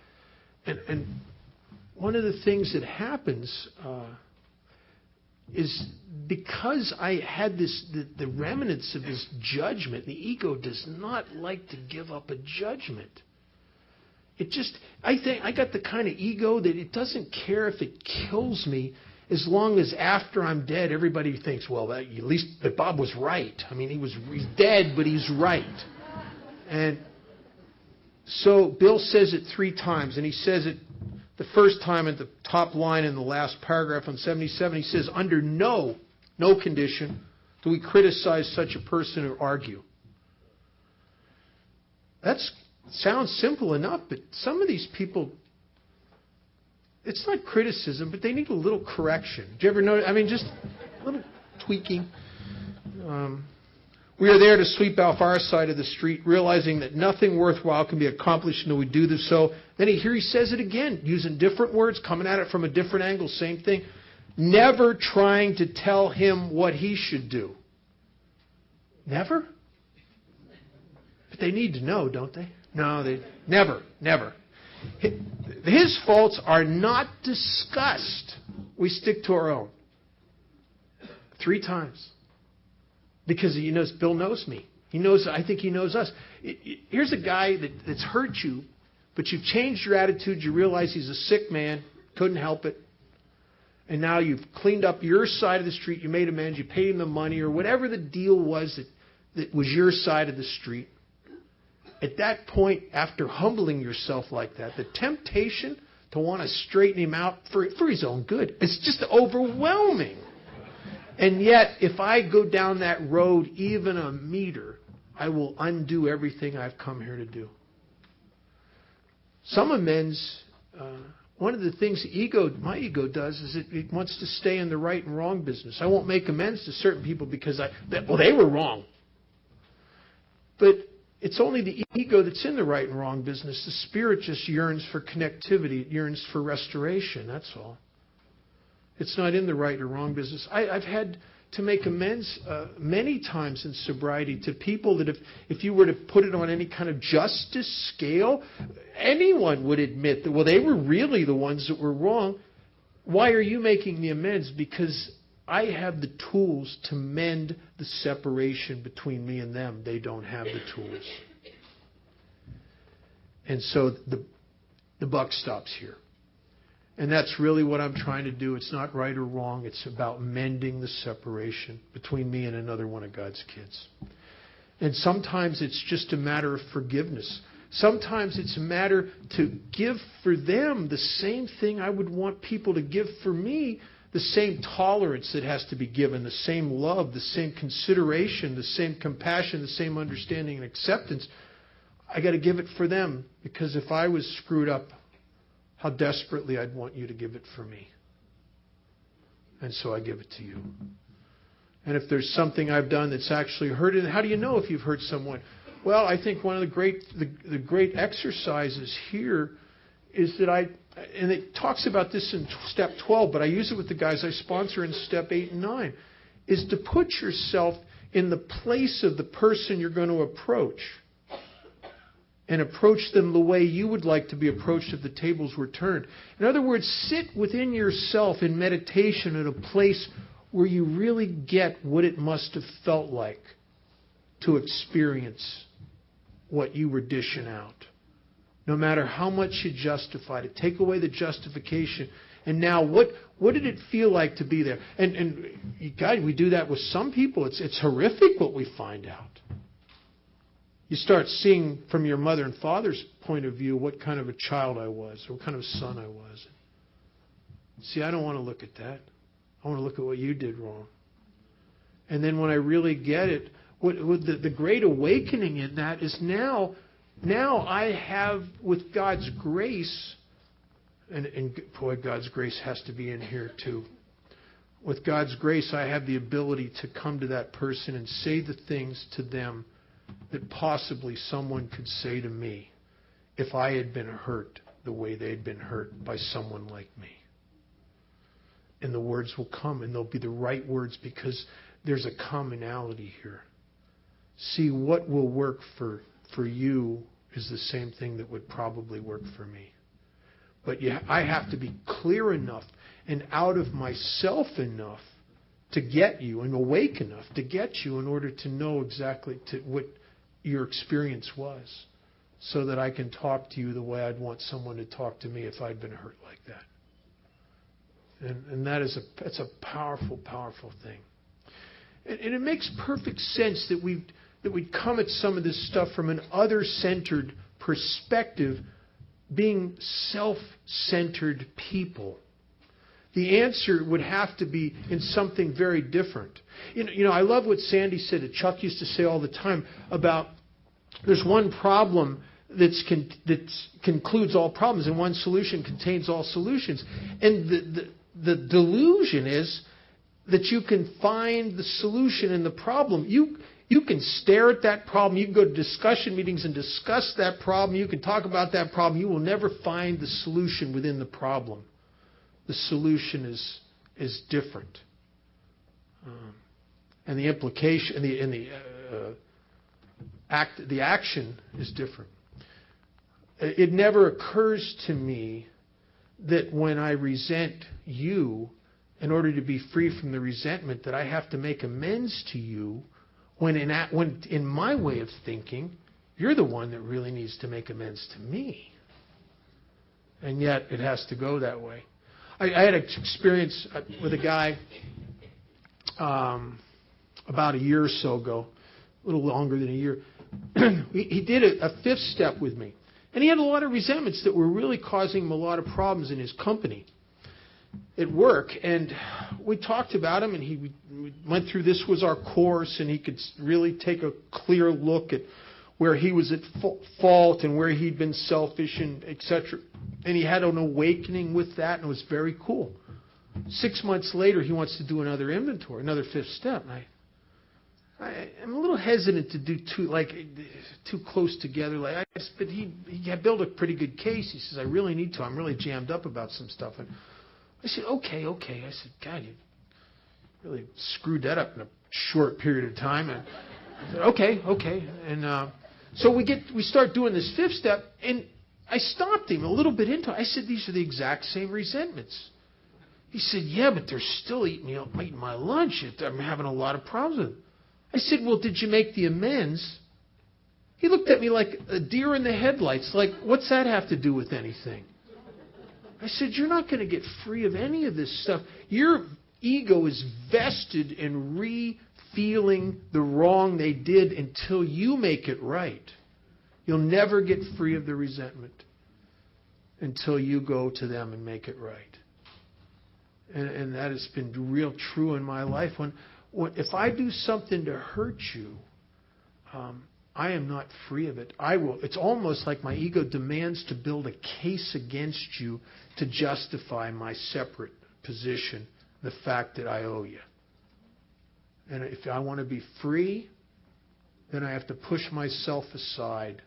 And one of the things that happens is because I had the remnants of this judgment. The ego does not like to give up a judgment. I think I got the kind of ego that it doesn't care if it kills me, as long as after I'm dead, everybody thinks, well, at least that Bob was right. I mean, he's dead, but he's right. And so Bill says it 3 times, and he says it the first time at the top line in the last paragraph on 77. He says, under no condition do we criticize such a person or argue. That sounds simple enough, but some of these people, it's not criticism, but they need a little correction. Do you ever know? I mean, just a little tweaking. We are there to sweep off our side of the street, realizing that nothing worthwhile can be accomplished until we do this. So then here he says it again, using different words, coming at it from a different angle, same thing. Never trying to tell him what he should do. Never? But they need to know, don't they? No, they never. His faults are not discussed. We stick to our own. 3 times. Because he knows, Bill knows me. I think he knows us. Here's a guy that's hurt you, but you've changed your attitude. You realize he's a sick man, couldn't help it. And now you've cleaned up your side of the street. You made amends. You paid him the money or whatever the deal was that was your side of the street. At that point, after humbling yourself like that, the temptation to want to straighten him out for his own good, it's just overwhelming. And yet, if I go down that road even a meter, I will undo everything I've come here to do. Some amends, one of the things my ego does is it wants to stay in the right and wrong business. I won't make amends to certain people because they were wrong. But it's only the ego that's in the right and wrong business. The spirit just yearns for connectivity. It yearns for restoration. That's all. It's not in the right or wrong business. I've had to make amends many times in sobriety to people that if you were to put it on any kind of justice scale, anyone would admit that, well, they were really the ones that were wrong. Why are you making the amends? Because I have the tools to mend the separation between me and them. They don't have the tools. And so the buck stops here. And that's really what I'm trying to do. It's not right or wrong. It's about mending the separation between me and another one of God's kids. And sometimes it's just a matter of forgiveness. Sometimes it's a matter to give for them the same thing I would want people to give for me, the same tolerance that has to be given, the same love, the same consideration, the same compassion, the same understanding and acceptance. I got to give it for them, because if I was screwed up, how desperately I'd want you to give it for me. And so I give it to you. And if there's something I've done that's actually hurt, and how do you know if you've hurt someone? Well, I think one of the great exercises here is that and it talks about this in step 12, but I use it with the guys I sponsor in step 8 and 9, is to put yourself in the place of the person you're going to approach. And approach them the way you would like to be approached if the tables were turned. In other words, sit within yourself in meditation at a place where you really get what it must have felt like to experience what you were dishing out. No matter how much you justified it. Take away the justification. And now, what did it feel like to be there? And God, we do that with some people. It's horrific what we find out. You start seeing from your mother and father's point of view what kind of a child I was, or what kind of son I was. See, I don't want to look at that. I want to look at what you did wrong. And then when I really get it, the great awakening in that is now I have, with God's grace, and boy, God's grace has to be in here too. With God's grace, I have the ability to come to that person and say the things to them that possibly someone could say to me if I had been hurt the way they'd been hurt by someone like me. And the words will come, and they'll be the right words, because there's a commonality here. See, what will work for you is the same thing that would probably work for me. But I have to be clear enough and out of myself enough to get you, and awake enough to get you, in order to know exactly what your experience was, so that I can talk to you the way I'd want someone to talk to me if I'd been hurt like that. And that's a powerful, powerful thing. And it makes perfect sense that we'd come at some of this stuff from an other-centered perspective, being self-centered people. The answer would have to be in something very different. You know, I love what Sandy said, that Chuck used to say all the time about there's one problem that concludes all problems, and one solution contains all solutions. And the delusion is that you can find the solution in the problem. You can stare at that problem. You can go to discussion meetings and discuss that problem. You can talk about that problem. You will never find the solution within the problem. The solution is different, and the implication and the action is different. It never occurs to me that when I resent you, in order to be free from the resentment, that I have to make amends to you, when in my way of thinking, you're the one that really needs to make amends to me. And yet it has to go that way. I had an experience with a guy about a year or so ago, a little longer than a year. He did a fifth step with me. And he had a lot of resentments that were really causing him a lot of problems in his company at work. And we talked about him, and we went through, this was our course, and he could really take a clear look at where he was at fault and where he'd been selfish, and etc. And he had an awakening with that, and it was very cool. 6 months later, he wants to do another inventory, another fifth step. And I'm a little hesitant to do too close together. But he had built a pretty good case. He says, I really need to. I'm really jammed up about some stuff. And I said, okay. I said, God, you really screwed that up in a short period of time. And I said, okay. And so we start doing this fifth step, and I stopped him a little bit into it. I said, these are the exact same resentments. He said, yeah, but they're still eating my lunch. I'm having a lot of problems with them. I said, well, did you make the amends? He looked at me like a deer in the headlights, like, what's that have to do with anything? I said, you're not going to get free of any of this stuff. Your ego is vested in feeling the wrong they did until you make it right. You'll never get free of the resentment until you go to them and make it right. And that has been real true in my life. If I do something to hurt you, I am not free of it. It's almost like my ego demands to build a case against you to justify my separate position, the fact that I owe you. And if I want to be free, then I have to push myself aside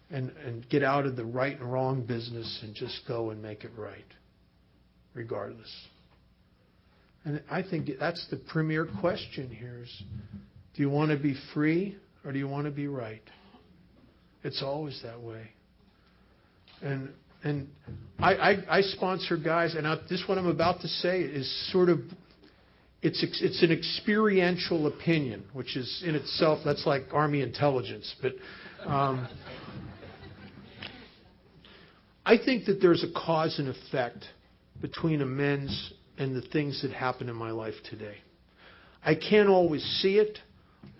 and get out of the right and wrong business and just go and make it right, regardless. And I think that's the premier question here is, do you want to be free or do you want to be right? It's always that way. And I sponsor guys, and this what I'm about to say is sort of, it's an experiential opinion, which is in itself, that's like Army intelligence. But I think that there's a cause and effect between amends and the things that happen in my life today. I can't always see it.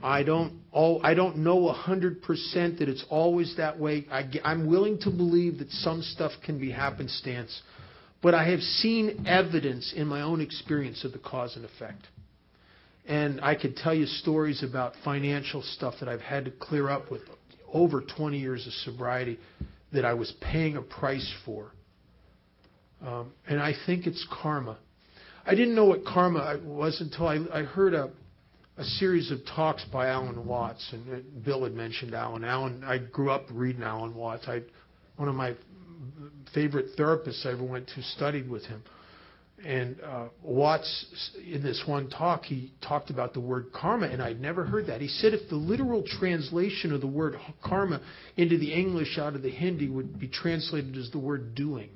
I don't know 100% that it's always that way. I'm willing to believe that some stuff can be happenstance, but I have seen evidence in my own experience of the cause and effect. And I could tell you stories about financial stuff that I've had to clear up with over 20 years of sobriety that I was paying a price for. And I think it's karma. I didn't know what karma was until I heard a series of talks by Alan Watts, and Bill had mentioned Alan. I grew up reading Alan Watts. One of my favorite therapists I ever went to studied with him. And Watts, in this one talk, he talked about the word karma, and I'd never heard that. He said if the literal translation of the word karma into the English out of the Hindi would be translated as the word doing,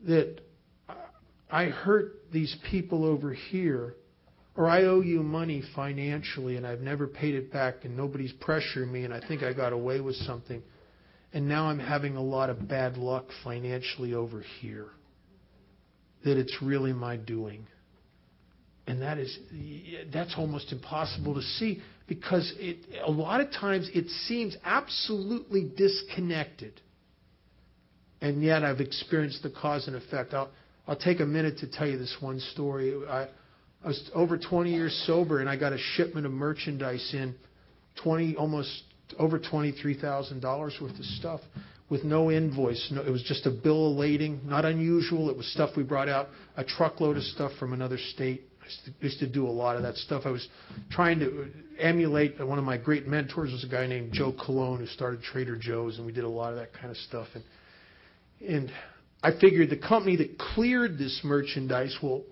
that I hurt these people over here, or I owe you money financially and I've never paid it back and nobody's pressuring me and I think I got away with something, and now I'm having a lot of bad luck financially over here, that it's really my doing. And that's almost impossible to see, because a lot of times it seems absolutely disconnected. And yet I've experienced the cause and effect. I'll take a minute to tell you this one story. I was over 20 years sober, and I got a shipment of merchandise in, almost over $23,000 worth of stuff with no invoice. It was just a bill of lading, not unusual. It was stuff we brought out, a truckload of stuff from another state. I used to do a lot of that stuff. I was trying to emulate, one of my great mentors was a guy named Joe Colon who started Trader Joe's, and we did a lot of that kind of stuff. And I figured the company that cleared this merchandise will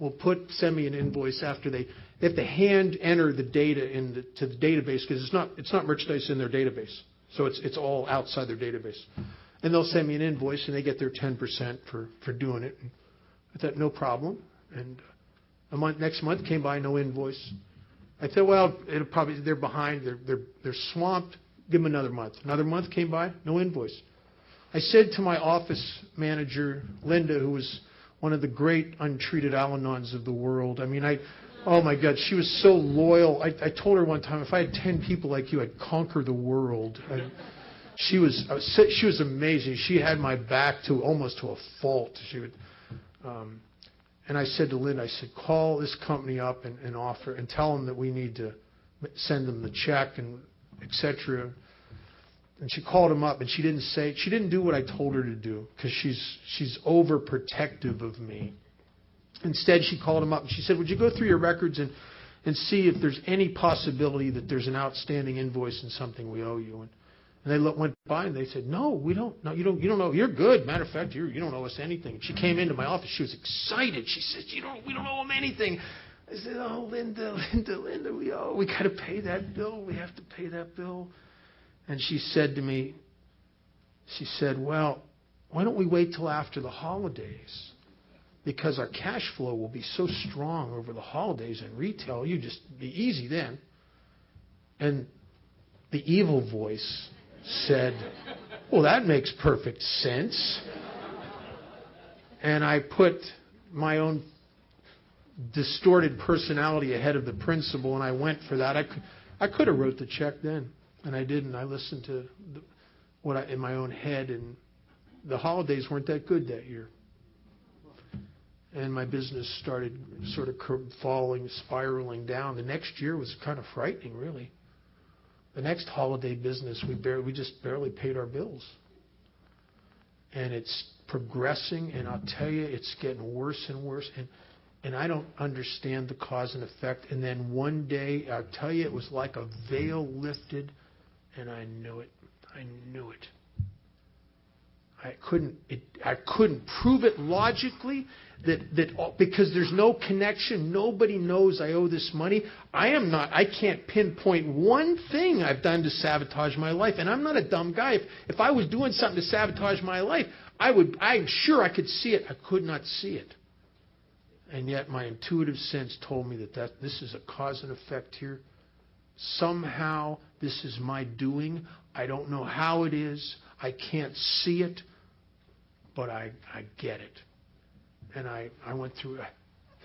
send me an invoice after they have to hand enter the data to the database, because it's not merchandise in their database, so it's all outside their database. And they'll send me an invoice, and they get their 10% for doing it. And I thought, no problem. And next month came by, no invoice. I said, well, they're behind, they're swamped. Give them another month. Another month came by, no invoice. I said to my office manager, Linda, who was one of the great untreated Al-Anons of the world. I mean, oh my God, she was so loyal. I told her one time, if I had 10 people like you, I'd conquer the world. She was amazing. She had my back almost to a fault. And I said to Linda, I said, call this company up and offer and tell them that we need to send them the check and et cetera. And she called him up, and she didn't do what I told her to do because she's overprotective of me. Instead, she called him up and she said, would you go through your records and see if there's any possibility that there's an outstanding invoice and something we owe you? And they went by and they said, no, we don't. No, you don't know. You're good. Matter of fact, you don't owe us anything. She came into my office. She was excited. She said, we don't owe him anything. I said, oh, Linda, we got to pay that bill. We have to pay that bill. And she said to me, well, why don't we wait till after the holidays? Because our cash flow will be so strong over the holidays in retail, you just be easy then. And the evil voice said, well, that makes perfect sense. And I put my own distorted personality ahead of the principle, and I went for that. I could have wrote the check then, and I didn't. I listened to in my own head, and the holidays weren't that good that year. And my business started sort of spiraling down. The next year was kind of frightening, really. The next holiday business, we just barely paid our bills. And it's progressing, and I'll tell you, it's getting worse and worse. And I don't understand the cause and effect. And then one day, I'll tell you, it was like a veil lifted, and I knew it. I knew it. I couldn't prove it logically because there's no connection. Nobody knows I owe this money. I can't pinpoint one thing I've done to sabotage my life. And I'm not a dumb guy. If I was doing something to sabotage my life, I'm sure I could see it. I could not see it. And yet my intuitive sense told me that this is a cause and effect here. Somehow this is my doing. I don't know how it is. I can't see it. But I get it. And I went through,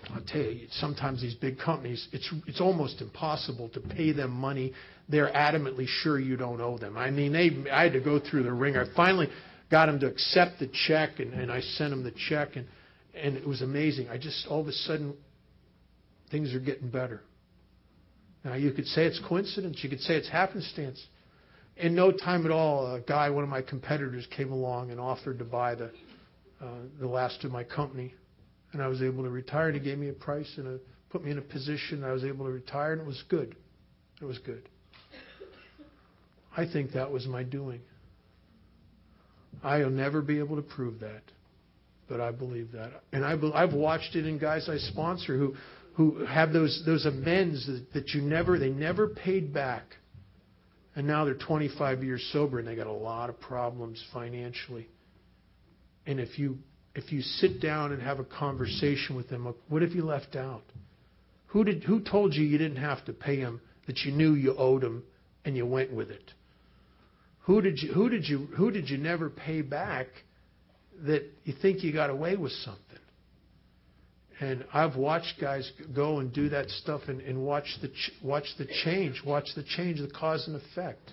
I'll tell you, sometimes these big companies, it's almost impossible to pay them money. They're adamantly sure you don't owe them. I mean, I had to go through the ringer. I finally got them to accept the check, and I sent them the check, and it was amazing. All of a sudden, things are getting better. Now, you could say it's coincidence. You could say it's happenstance. In no time at all, a guy, one of my competitors, came along and offered to buy the last of my company. And I was able to retire. And he gave me a price and put me in a position. I was able to retire, and it was good. It was good. I think that was my doing. I'll never be able to prove that, but I believe that. And I've watched it in guys I sponsor who have those amends that they never paid back. And now they're 25 years sober, and they got a lot of problems financially. And if you sit down and have a conversation with them, what have you left out? Who told you you didn't have to pay them, that you knew you owed them, and you went with it? Who did you never pay back that you think you got away with something? And I've watched guys go and do that stuff and watch the change, the cause and effect.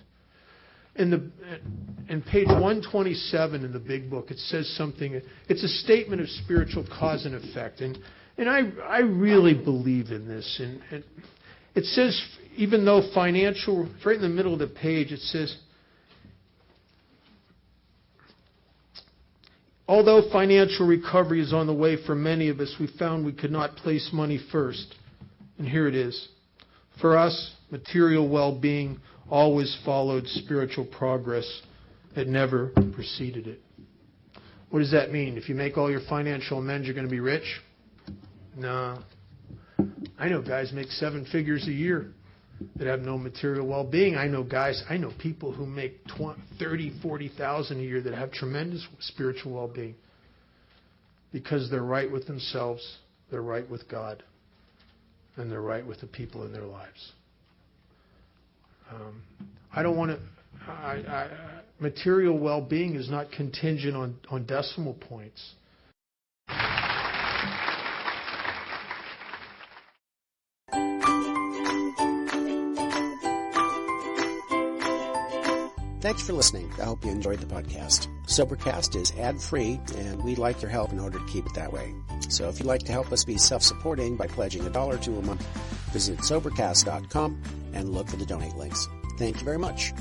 In page 127 in the big book, it says something. It's a statement of spiritual cause and effect, and I really believe in this. And it says, even though financial, right in the middle of the page, it says, although financial recovery is on the way for many of us, we found we could not place money first. And here it is. For us, material well-being always followed spiritual progress. It never preceded it. What does that mean? If you make all your financial amends, you're going to be rich? No. I know guys make 7 figures a year that have no material well-being. I know people who make $30,000, $40,000 a year that have tremendous spiritual well-being because they're right with themselves. they're right with God, and they're right with the people in their lives. I don't want to. Material well-being is not contingent on decimal points. Thanks for listening. I hope you enjoyed the podcast. Sobercast is ad-free, and we'd like your help in order to keep it that way. So if you'd like to help us be self-supporting by pledging $1 or $2 a month, visit Sobercast.com and look for the donate links. Thank you very much.